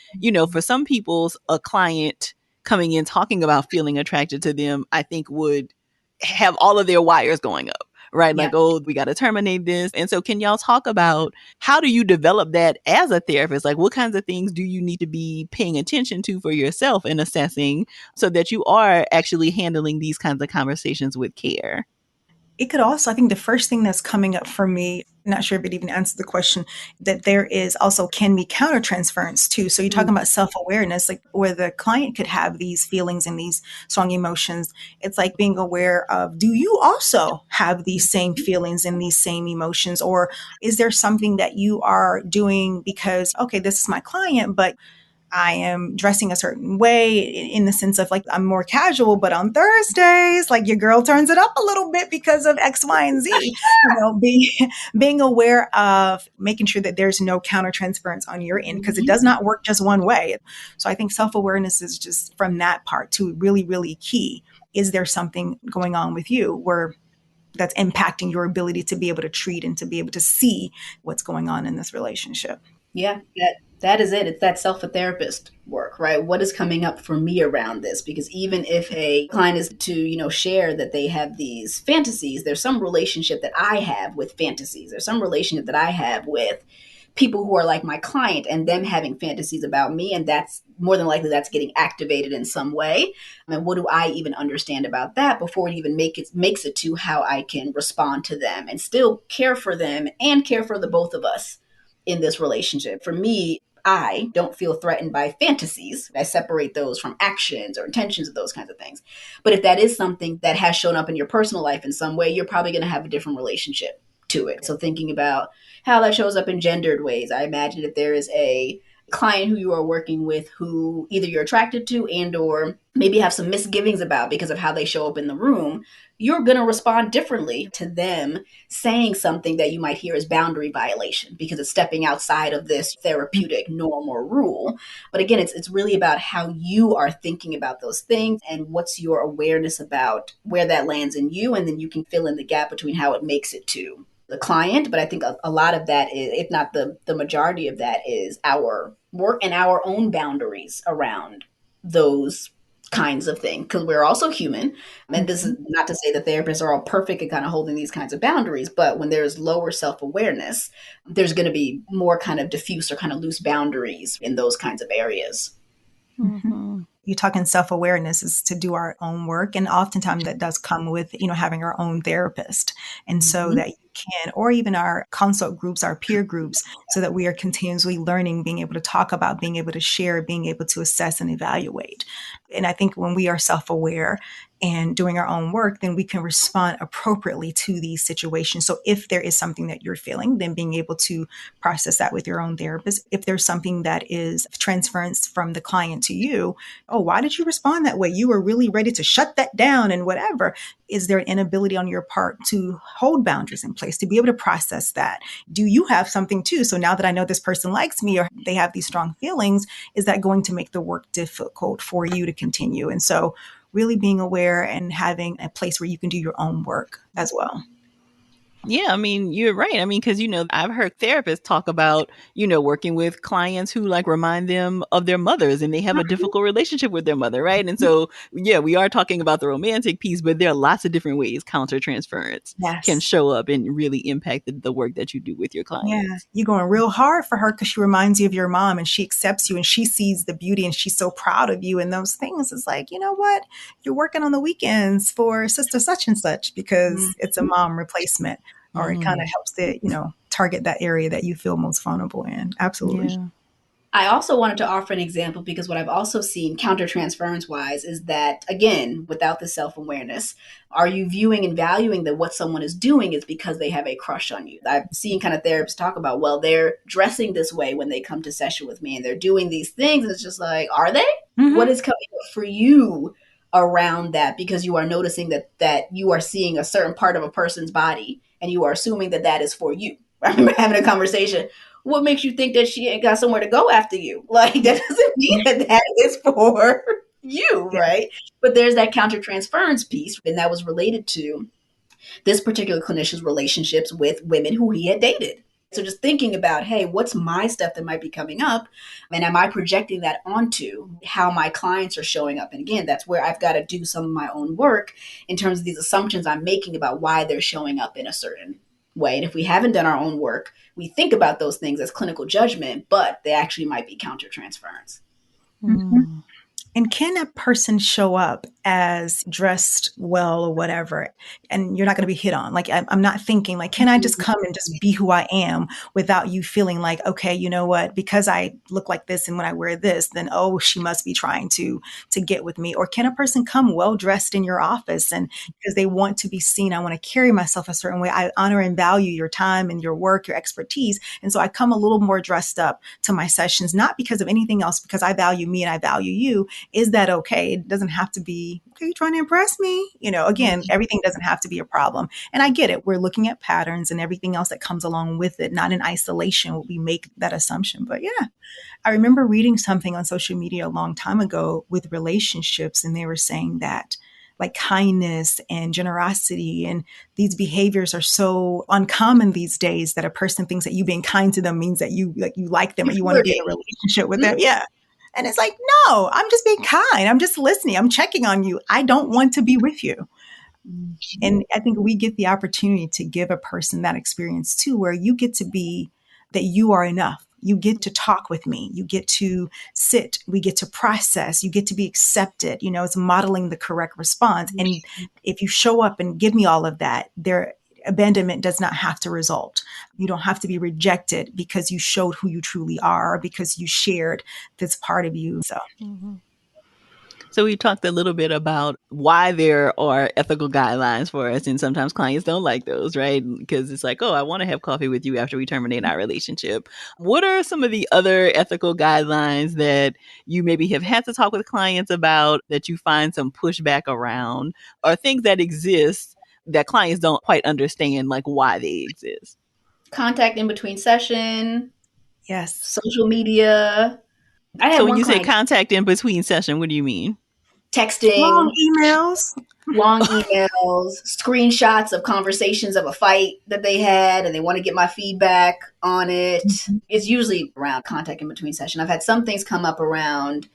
for some people's a client coming in talking about feeling attracted to them, I think would have all of their wires going up, right? Yeah. Like, oh, we got to terminate this. And so can y'all talk about how do you develop that as a therapist? Like, what kinds of things do you need to be paying attention to for yourself and assessing so that you are actually handling these kinds of conversations with care? It could also, I think the first thing that's coming up for me, not sure if it even answered the question, that there is also can be countertransference too. So you're talking about self-awareness, like where the client could have these feelings and these strong emotions. It's like being aware of, do you also have these same feelings and these same emotions? Or is there something that you are doing because, okay, this is my client, but I am dressing a certain way in the sense of like I'm more casual, but on Thursdays, like your girl turns it up a little bit because of X, Y, and Z. Being aware of making sure that there's no countertransference on your end because it does not work just one way. So I think self-awareness is just from that part to really, really key. Is there something going on with you where that's impacting your ability to be able to treat and to be able to see what's going on in this relationship? Yeah, that is it. It's that self-therapist work, right? What is coming up for me around this? Because even if a client is to, share that they have these fantasies, there's some relationship that I have with fantasies. There's some relationship that I have with people who are like my client and them having fantasies about me. And that's more than likely that's getting activated in some way. And what do I even understand about that before it even makes it to how I can respond to them and still care for them and care for the both of us in this relationship. For me, I don't feel threatened by fantasies. I separate those from actions or intentions of those kinds of things. But if that is something that has shown up in your personal life in some way, you're probably going to have a different relationship to it. So thinking about how that shows up in gendered ways, I imagine if there is a client who you are working with who either you're attracted to and or maybe have some misgivings about because of how they show up in the room, you're going to respond differently to them saying something that you might hear as boundary violation because it's stepping outside of this therapeutic norm or rule. But again, it's really about how you are thinking about those things and what's your awareness about where that lands in you. And then you can fill in the gap between how it makes it to the client. But I think a lot of that is, if not the majority of that, is our work and our own boundaries around those kinds of things, because we're also human. And this is not to say that therapists are all perfect at kind of holding these kinds of boundaries, but when there's lower self-awareness, there's going to be more kind of diffuse or kind of loose boundaries in those kinds of areas. Mm-hmm. You talking self-awareness is to do our own work. And oftentimes that does come with, having our own therapist. And so that you can, or even our consult groups, our peer groups, so that we are continuously learning, being able to talk about, being able to share, being able to assess and evaluate. And I think when we are self-aware and doing our own work, then we can respond appropriately to these situations. So if there is something that you're feeling, then being able to process that with your own therapist. If there's something that is transference from the client to you, oh, why did you respond that way? You were really ready to shut that down and whatever. Is there an inability on your part to hold boundaries in place, to be able to process that? Do you have something too? So now that I know this person likes me or they have these strong feelings, is that going to make the work difficult for you to continue? And so really being aware and having a place where you can do your own work as well. Yeah, I mean, you're right. I mean, because, I've heard therapists talk about, working with clients who like remind them of their mothers and they have a difficult relationship with their mother, right? And so, yeah, we are talking about the romantic piece, but there are lots of different ways countertransference can Yes. show up and really impact the work that you do with your Yeah. clients. You're going real hard for her because she reminds you of your mom and she accepts you and she sees the beauty and she's so proud of you and those things. It's like, you know what? You're working on the weekends for sister such and such because it's a mom replacement, or it kind of helps to, target that area that you feel most vulnerable in. Absolutely. Yeah. I also wanted to offer an example because what I've also seen countertransference wise is that, again, without the self awareness, are you viewing and valuing that what someone is doing is because they have a crush on you? I've seen kind of therapists talk about, well, they're dressing this way when they come to session with me and they're doing these things. And it's just like, are they? Mm-hmm. What is coming up for you around that? Because you are noticing that you are seeing a certain part of a person's body and you are assuming that that is for you. I remember having a conversation. What makes you think that she ain't got somewhere to go after you? Like, that doesn't mean that that is for you, Yeah. right? But there's that countertransference piece, and that was related to this particular clinician's relationships with women who he had dated. So just thinking about, hey, what's my stuff that might be coming up? And am I projecting that onto how my clients are showing up? And again, that's where I've got to do some of my own work in terms of these assumptions I'm making about why they're showing up in a certain way. And if we haven't done our own work, we think about those things as clinical judgment, but they actually might be countertransference. Mm-hmm. And can a person show up as dressed well or whatever, and you're not going to be hit on? Like, I'm not thinking like, can I just come and just be who I am without you feeling like, okay, you know what, because I look like this and when I wear this, then, oh, she must be trying to get with me. Or can a person come well dressed in your office and because they want to be seen, I want to carry myself a certain way. I honor and value your time and your work, your expertise. And so I come a little more dressed up to my sessions, not because of anything else, because I value me and I value you. Is that okay? It doesn't have to be, okay, you're trying to impress me. Again, everything doesn't have to be a problem. And I get it. We're looking at patterns and everything else that comes along with it, not in isolation would we make that assumption. But yeah, I remember reading something on social media a long time ago with relationships, and they were saying that like kindness and generosity and these behaviors are so uncommon these days that a person thinks that you being kind to them means that you like them or you want to be in a relationship with them. Yeah. And it's like, no, I'm just being kind. I'm just listening. I'm checking on you. I don't want to be with you. And I think we get the opportunity to give a person that experience too, where you get to be that you are enough. You get to talk with me. You get to sit. We get to process. You get to be accepted. It's modeling the correct response. And if you show up and give me all of that, abandonment does not have to result. You don't have to be rejected because you showed who you truly are, or because you shared this part of you. So we talked a little bit about why there are ethical guidelines for us, and sometimes clients don't like those, right? Because it's like, oh, I want to have coffee with you after we terminate our relationship. What are some of the other ethical guidelines that you maybe have had to talk with clients about that you find some pushback around, or things that exist that clients don't quite understand, like why they exist? Contact in between session, Yes. social media. I had So when one you say client contact in between session, what do you mean? texting, Long emails, screenshots of conversations of a fight that they had, and they want to get my feedback on it. It's usually around contact in between session. I've had some things come up around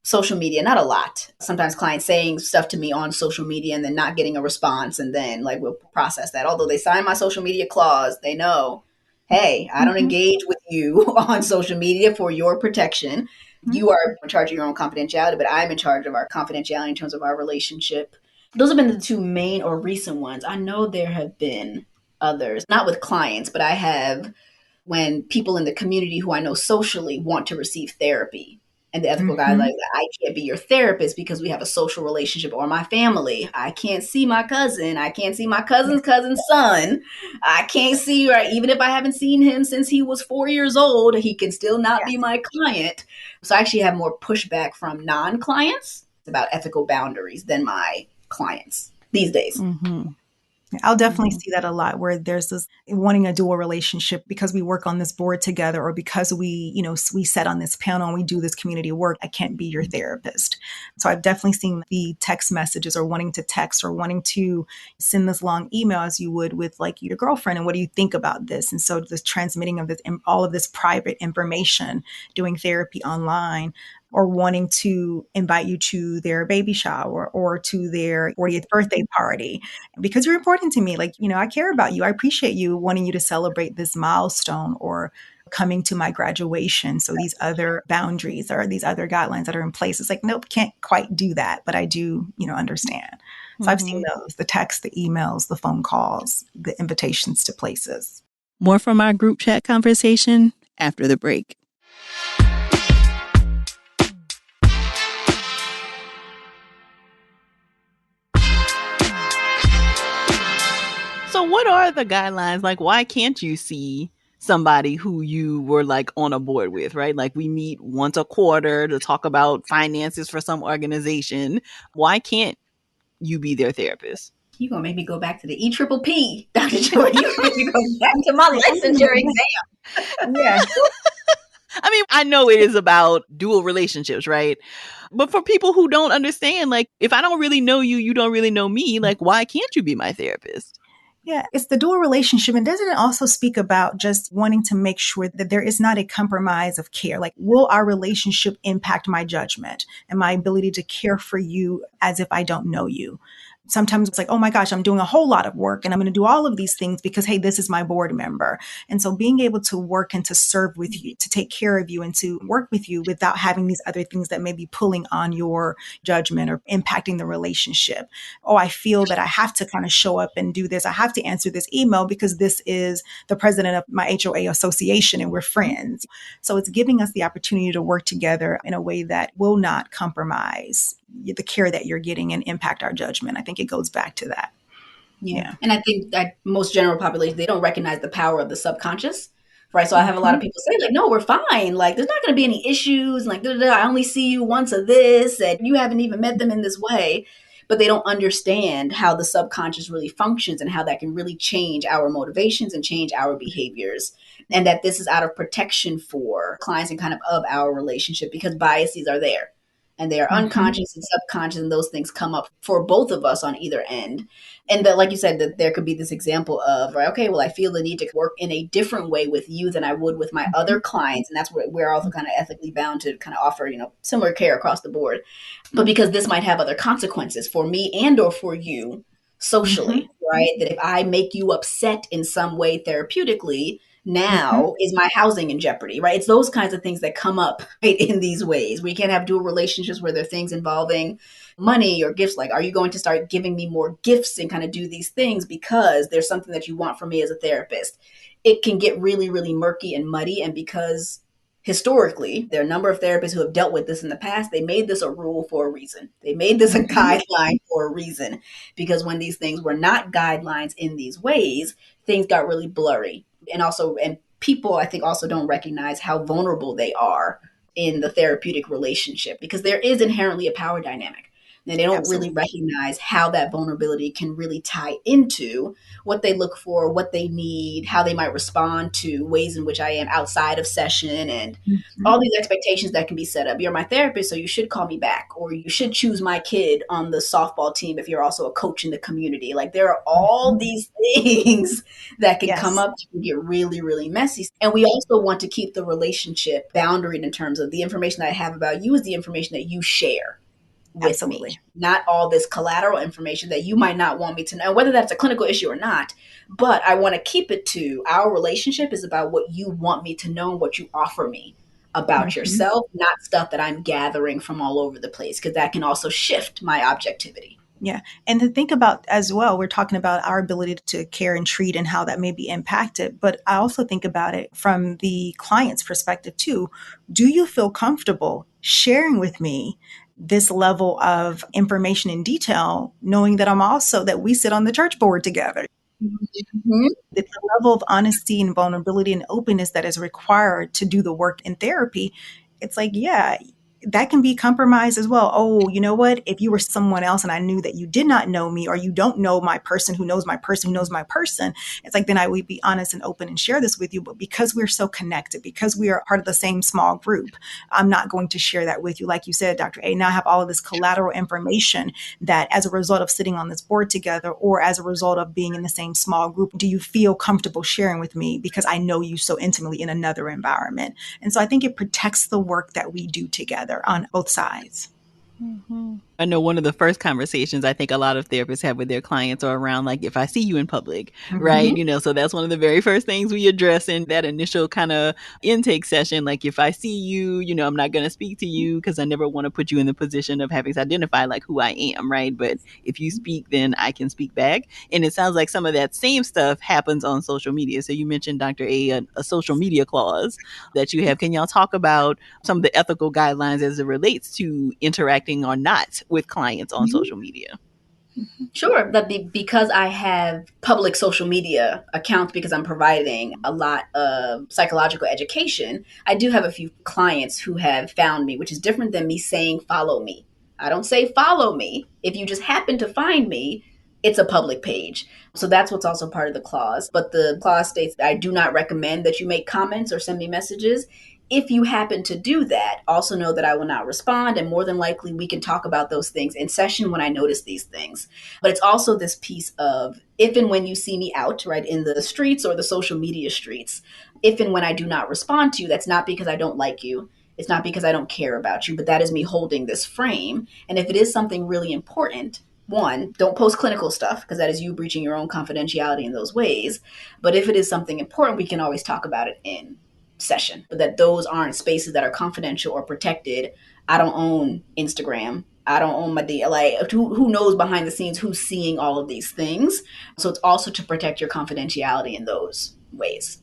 social media, not a lot. Sometimes clients saying stuff to me on social media and then not getting a response, and then like we'll process that. Although they sign my social media clause, they know, hey, I don't engage with you on social media for your protection. You are in charge of your own confidentiality, but I'm in charge of our confidentiality in terms of our relationship. Those have been the two main or recent ones. I know there have been others, not with clients, but I have when people in the community who I know socially want to receive therapy. And the ethical guidelines that I can't be your therapist because we have a social relationship, or my family. I can't see my cousin. I can't see my cousin's cousin's son. I can't see, right? Even if I haven't seen him since he was 4 years old, he can still not be my client. So I actually have more pushback from non-clients about ethical boundaries than my clients these days. I'll definitely see that a lot where there's this wanting a dual relationship because we work on this board together, or because we sat on this panel and we do this community work. I can't be your therapist. So I've definitely seen the text messages, or wanting to text, or wanting to send this long email as you would with like your girlfriend. And what do you think about this? And so this transmitting of this, all of this private information, doing therapy online, or wanting to invite you to their baby shower or to their 40th birthday party because you're important to me. Like, I care about you. I appreciate you wanting you to celebrate this milestone, or coming to my graduation. So these other boundaries or these other guidelines that are in place, it's like, nope, can't quite do that. But I do, understand. So I've seen those, the texts, the emails, the phone calls, the invitations to places. More from our group chat conversation after the break. So what are the guidelines? Like, why can't you see somebody who you were like on a board with, right? Like we meet once a quarter to talk about finances for some organization. Why can't you be their therapist? You're going to make me go back to the EPPP, Dr. Joy. You're going to make me go back to my licensure exam. Yeah. I mean, I know it is about dual relationships, right? But for people who don't understand, like, if I don't really know you, you don't really know me, like, why can't you be my therapist? Yeah, it's the dual relationship. And doesn't it also speak about just wanting to make sure that there is not a compromise of care? Like, will our relationship impact my judgment and my ability to care for you as if I don't know you? Sometimes it's like, oh my gosh, I'm doing a whole lot of work and I'm going to do all of these things because, hey, this is my board member. And so being able to work and to serve with you, to take care of you and to work with you without having these other things that may be pulling on your judgment or impacting the relationship. Oh, I feel that I have to kind of show up and do this. I have to answer this email because this is the president of my HOA association and we're friends. So it's giving us the opportunity to work together in a way that will not compromise the care that you're getting and impact our judgment. I think it goes back to that. Yeah. And I think that most general population, they don't recognize the power of the subconscious. Right. So I have a lot of people say, like, no, we're fine. Like, there's not going to be any issues. Like, I only see you once of this, and you haven't even met them in this way. But they don't understand how the subconscious really functions and how that can really change our motivations and change our behaviors. And that this is out of protection for clients and kind of our relationship, because biases are there. And they are unconscious and subconscious, and those things come up for both of us on either end. And that, like you said, that there could be this example of, right, okay, well, I feel the need to work in a different way with you than I would with my other clients. And that's where we're also kind of ethically bound to kind of offer, similar care across the board. But because this might have other consequences for me and or for you socially, right? That if I make you upset in some way therapeutically, now is my housing in jeopardy, right? It's those kinds of things that come up, right, in these ways. We can't have dual relationships where there are things involving money or gifts. Like, are you going to start giving me more gifts and kind of do these things because there's something that you want from me as a therapist? It can get really, really murky and muddy. And because historically, there are a number of therapists who have dealt with this in the past, they made this a rule for a reason. They made this a guideline for a reason, because when these things were not guidelines in these ways, things got really blurry. And people, I think, also don't recognize how vulnerable they are in the therapeutic relationship, because there is inherently a power dynamic. And they don't really recognize how that vulnerability can really tie into what they look for, what they need, how they might respond to ways in which I am outside of session, and all these expectations that can be set up. You're my therapist, so you should call me back, or you should choose my kid on the softball team if you're also a coach in the community. Like, there are all these things that can come up to get really, really messy. And we also want to keep the relationship boundaried in terms of the information that I have about you is the information that you share with me, not all this collateral information that you might not want me to know, whether that's a clinical issue or not. But I want to keep it to our relationship is about what you want me to know and what you offer me about yourself, not stuff that I'm gathering from all over the place, because that can also shift my objectivity. Yeah. And to think about as well, we're talking about our ability to care and treat and how that may be impacted. But I also think about it from the client's perspective too. Do you feel comfortable sharing with me this level of information in detail, knowing that we sit on the church board together? The level of honesty and vulnerability and openness that is required to do the work in therapy, it's like, yeah, that can be compromised as well. Oh, you know what? If you were someone else and I knew that you did not know me, or you don't know my person who knows my person who knows my person, it's like, then I would be honest and open and share this with you. But because we're so connected, because we are part of the same small group, I'm not going to share that with you. Like you said, Dr. A, now I have all of this collateral information that as a result of sitting on this board together, or as a result of being in the same small group, do you feel comfortable sharing with me because I know you so intimately in another environment? And so I think it protects the work that we do together on both sides. I know one of the first conversations I think a lot of therapists have with their clients are around, like, if I see you in public, right? So that's one of the very first things we address in that initial kind of intake session. Like, if I see you, I'm not going to speak to you because I never want to put you in the position of having to identify like who I am, right? But if you speak, then I can speak back. And it sounds like some of that same stuff happens on social media. So you mentioned, Dr. A social media clause that you have. Can y'all talk about some of the ethical guidelines as it relates to interacting or not with clients on social media? Sure. Because I have public social media accounts, because I'm providing a lot of psychological education, I do have a few clients who have found me, which is different than me saying, follow me. I don't say follow me. If you just happen to find me, it's a public page. So that's what's also part of the clause. But the clause states that I do not recommend that you make comments or send me messages. If you happen to do that, also know that I will not respond. And more than likely, we can talk about those things in session when I notice these things. But it's also this piece of if and when you see me out, right, in the streets or the social media streets, if and when I do not respond to you, that's not because I don't like you. It's not because I don't care about you, but that is me holding this frame. And if it is something really important, one, don't post clinical stuff because that is you breaching your own confidentiality in those ways. But if it is something important, we can always talk about it in session, but that those aren't spaces that are confidential or protected. I don't own Instagram. I don't own my D. Like, who knows behind the scenes who's seeing all of these things? So it's also to protect your confidentiality in those ways.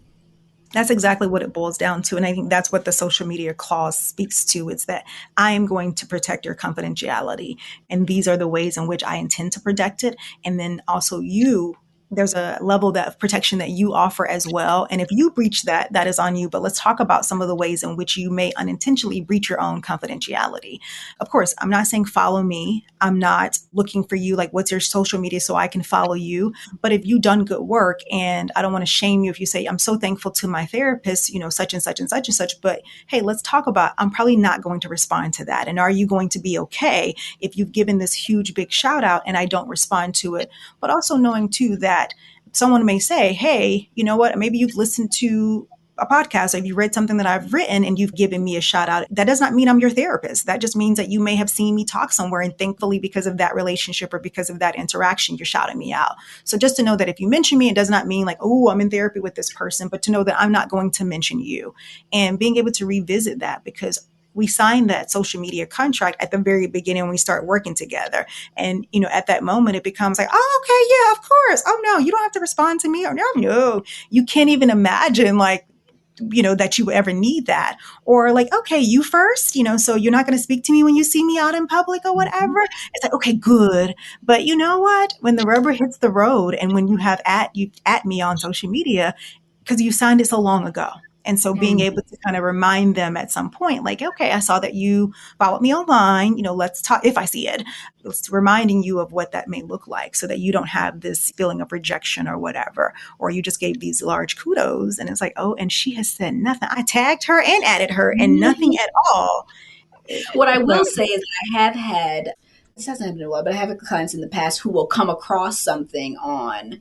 That's exactly what it boils down to. And I think that's what the social media clause speaks to. It's that I am going to protect your confidentiality. And these are the ways in which I intend to protect it. And then also there's a level of protection that you offer as well. And if you breach that, that is on you. But let's talk about some of the ways in which you may unintentionally breach your own confidentiality. Of course, I'm not saying follow me. I'm not looking for you, like what's your social media so I can follow you. But if you've done good work, and I don't want to shame you if you say, I'm so thankful to my therapist, such and such and such and such, but hey, let's talk about, I'm probably not going to respond to that. And are you going to be okay if you've given this huge, big shout out and I don't respond to it? But also knowing too that someone may say, hey, you know what, maybe you've listened to a podcast, or you read something that I've written and you've given me a shout out. That does not mean I'm your therapist. That just means that you may have seen me talk somewhere, and thankfully, because of that relationship or because of that interaction, you're shouting me out. So just to know that if you mention me, it does not mean like, oh, I'm in therapy with this person, but to know that I'm not going to mention you, and being able to revisit that, because we signed that social media contract at the very beginning when we start working together. And, at that moment, it becomes like, oh, okay, yeah, of course. Oh, no, you don't have to respond to me. Or no, you can't even imagine like, that you ever need that. Or like, okay, you first, so you're not going to speak to me when you see me out in public or whatever. It's like, okay, good. But you know what? When the rubber hits the road and when you have at me on social media, because you signed it so long ago. And so being able to kind of remind them at some point, like, okay, I saw that you followed me online, let's talk. If I see it, it's reminding you of what that may look like so that you don't have this feeling of rejection or whatever, or you just gave these large kudos and it's like, oh, and she has said nothing. I tagged her and added her and nothing at all. What I will say is I have had, this hasn't happened in a while, but I have had clients in the past who will come across something on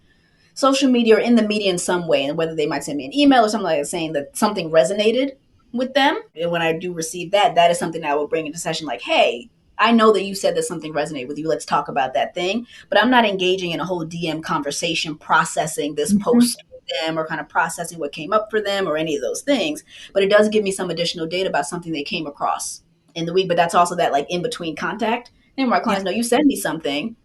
social media or in the media in some way, and whether they might send me an email or something like that saying that something resonated with them. And when I do receive that, that is something that I will bring into session like, hey, I know that you said that something resonated with you. Let's talk about that thing. But I'm not engaging in a whole DM conversation, processing this post with them or kind of processing what came up for them or any of those things. But it does give me some additional data about something they came across in the week. But that's also that like in between contact. And my clients know you send me something.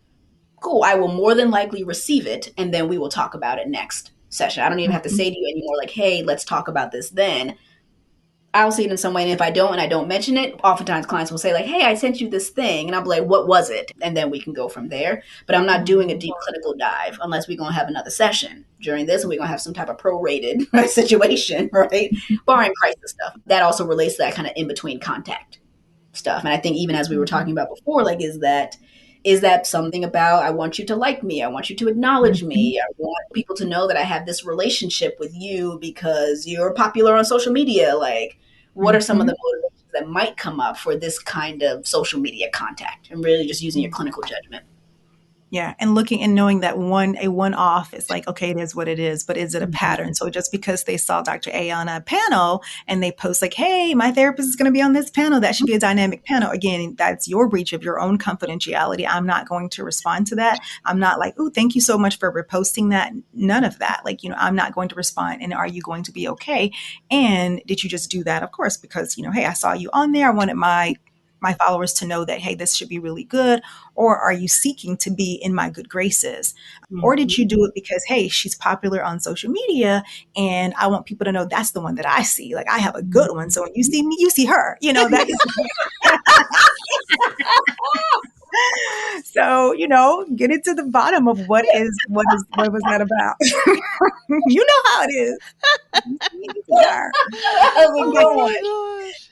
Cool, I will more than likely receive it, and then we will talk about it next session. I don't even have to say to you anymore, like, hey, let's talk about this then. I'll see it in some way, and if I don't and I don't mention it, oftentimes clients will say, like, hey, I sent you this thing, and I'll be like, what was it? And then we can go from there. But I'm not doing a deep clinical dive unless we're going to have another session during this, and we're going to have some type of prorated situation, right? Barring crisis stuff. That also relates to that kind of in-between contact stuff. And I think even as we were talking about before, like, is that something about I want you to like me, I want you to acknowledge me, I want people to know that I have this relationship with you because you're popular on social media. Like, what are some of the motivations that might come up for this kind of social media contact, and really just using your clinical judgment. Yeah. And looking and knowing that a one-off is like, okay, it is what it is, but is it a pattern? So just because they saw Dr. A on a panel and they post like, hey, my therapist is going to be on this panel, that should be a dynamic panel. Again, that's your breach of your own confidentiality. I'm not going to respond to that. I'm not like, oh, thank you so much for reposting that. None of that. Like, I'm not going to respond. And are you going to be okay? And did you just do that? Of course, because, hey, I saw you on there. I wanted my followers to know that, hey, this should be really good? Or are you seeking to be in my good graces? Or did you do it because, hey, she's popular on social media and I want people to know that's the one that I see. Like, I have a good one. So when you see me, you see her, that is. So, get into the bottom of what was that about? You know how it is. Oh my gosh.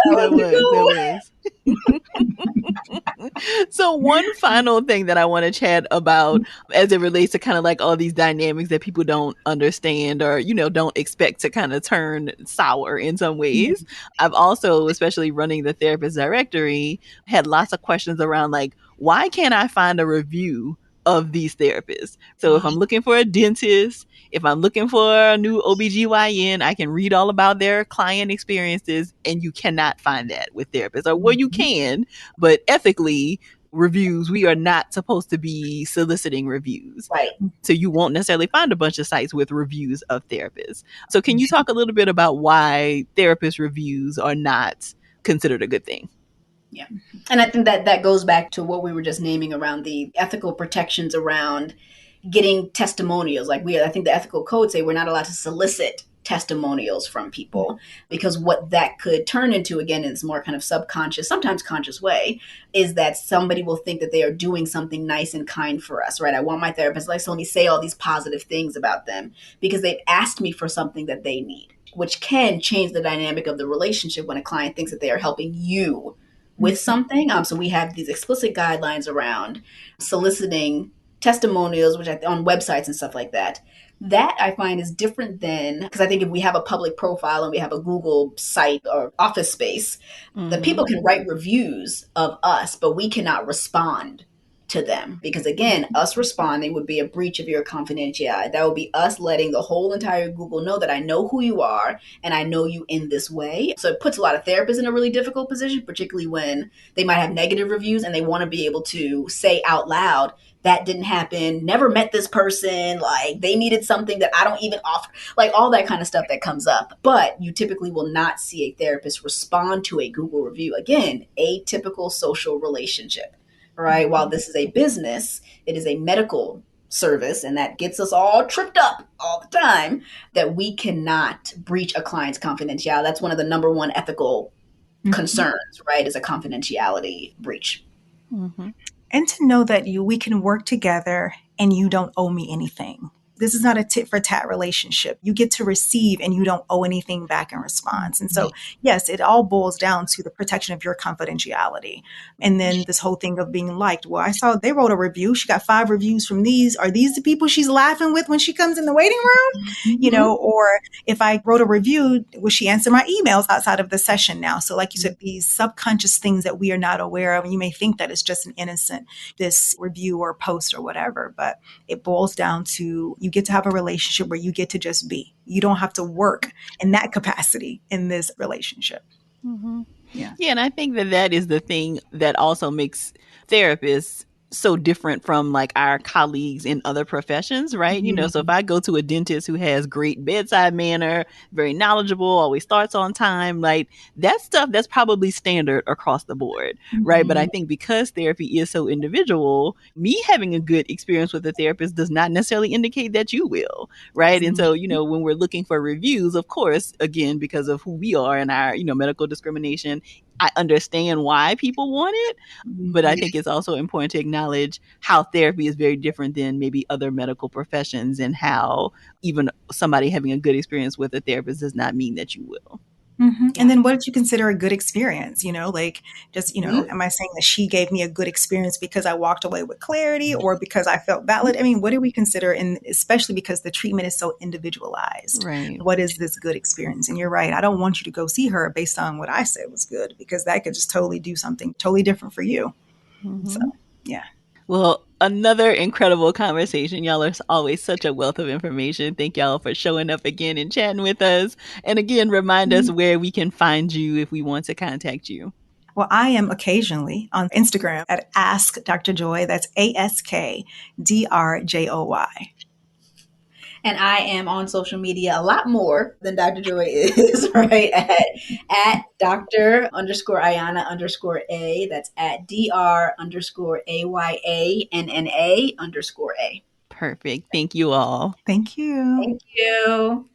That was. So one final thing that I want to chat about as it relates to kind of like all these dynamics that people don't understand or, don't expect to kind of turn sour in some ways. I've also, especially running the therapist directory, had lots of questions around like, why can't I find a review of these therapists? So if I'm looking for a dentist, if I'm looking for a new OBGYN, I can read all about their client experiences, and you cannot find that with therapists. Or well, you can, but ethically, reviews, we are not supposed to be soliciting reviews. Right. So you won't necessarily find a bunch of sites with reviews of therapists. So can you talk a little bit about why therapist reviews are not considered a good thing? Yeah. And I think that goes back to what we were just naming around the ethical protections around getting testimonials. Like I think the ethical code say we're not allowed to solicit testimonials from people, because what that could turn into, again, in this more kind of subconscious, sometimes conscious way, is that somebody will think that they are doing something nice and kind for us, right? I want my therapist, like, so let me say all these positive things about them because they've asked me for something that they need, which can change the dynamic of the relationship when a client thinks that they are helping you with something. So we have these explicit guidelines around soliciting testimonials, which on websites and stuff like that. That I find is different than, because I think if we have a public profile and we have a Google site or office space, the people can write reviews of us, but we cannot respond to them. Because again, us responding would be a breach of your confidentiality. That would be us letting the whole entire Google know that I know who you are and I know you in this way. So it puts a lot of therapists in a really difficult position, particularly when they might have negative reviews and they want to be able to say out loud, that didn't happen, never met this person, like they needed something that I don't even offer, like all that kind of stuff that comes up. But you typically will not see a therapist respond to a Google review. Again, atypical social relationship, right? While this is a business, it is a medical service, and that gets us all tripped up all the time, that we cannot breach a client's confidentiality. That's one of the number one ethical concerns, right? Is a confidentiality breach. And to know that we can work together and you don't owe me anything. This is not a tit for tat relationship. You get to receive and you don't owe anything back in response. And so, yes, it all boils down to the protection of your confidentiality. And then this whole thing of being liked. Well, I saw they wrote a review. She got 5 reviews from these. Are these the people she's laughing with when she comes in the waiting room? Or if I wrote a review, will she answer my emails outside of the session now? So like you said, these subconscious things that we are not aware of. And you may think that it's just an innocent, this review or post or whatever, but it boils down to you get to have a relationship where you get to just be. You don't have to work in that capacity in this relationship. Yeah, and I think that is the thing that also makes therapists so different from like our colleagues in other professions, right? So if I go to a dentist who has great bedside manner, very knowledgeable, always starts on time, like that stuff, that's probably standard across the board, right? But I think because therapy is so individual, me having a good experience with a therapist does not necessarily indicate that you will, right? And so, when we're looking for reviews, of course, again, because of who we are and our, medical discrimination, I understand why people want it, but I think it's also important to acknowledge how therapy is very different than maybe other medical professions, and how even somebody having a good experience with a therapist does not mean that you will. And then what did you consider a good experience? Am I saying that she gave me a good experience because I walked away with clarity or because I felt valid? I mean, what do we consider? And especially because the treatment is so individualized. Right. What is this good experience? And you're right. I don't want you to go see her based on what I said was good, because that could just totally do something totally different for you. So, yeah. Well, another incredible conversation. Y'all are always such a wealth of information. Thank y'all for showing up again and chatting with us. And again, remind us where we can find you if we want to contact you. Well, I am occasionally on Instagram at Ask Dr. Joy. That's AskDrJoy. And I am on social media a lot more than Dr. Joy is, right? At Dr. _Ayanna_A. That's at DR_AYANNA_A. Perfect. Thank you all. Thank you. Thank you.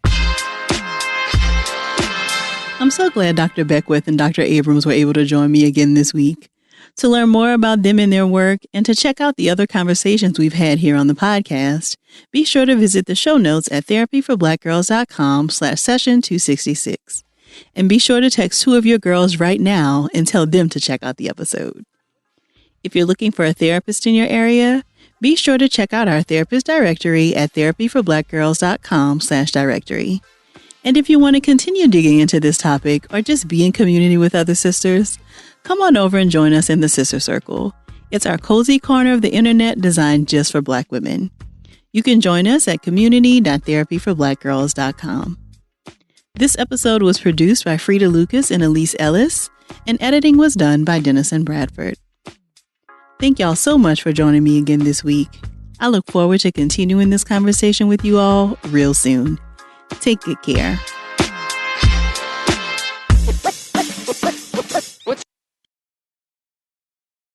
I'm so glad Dr. Beckwith and Dr. Abrams were able to join me again this week. To learn more about them and their work, and to check out the other conversations we've had here on the podcast, be sure to visit the show notes at therapyforblackgirls.com/session 266. And be sure to text 2 of your girls right now and tell them to check out the episode. If you're looking for a therapist in your area, be sure to check out our therapist directory at therapyforblackgirls.com/directory. And if you want to continue digging into this topic or just be in community with other sisters, come on over and join us in the Sister Circle. It's our cozy corner of the internet designed just for Black women. You can join us at community.therapyforblackgirls.com. This episode was produced by Frida Lucas and Elise Ellis, and editing was done by Dennison Bradford. Thank y'all so much for joining me again this week. I look forward to continuing this conversation with you all real soon. Take good care.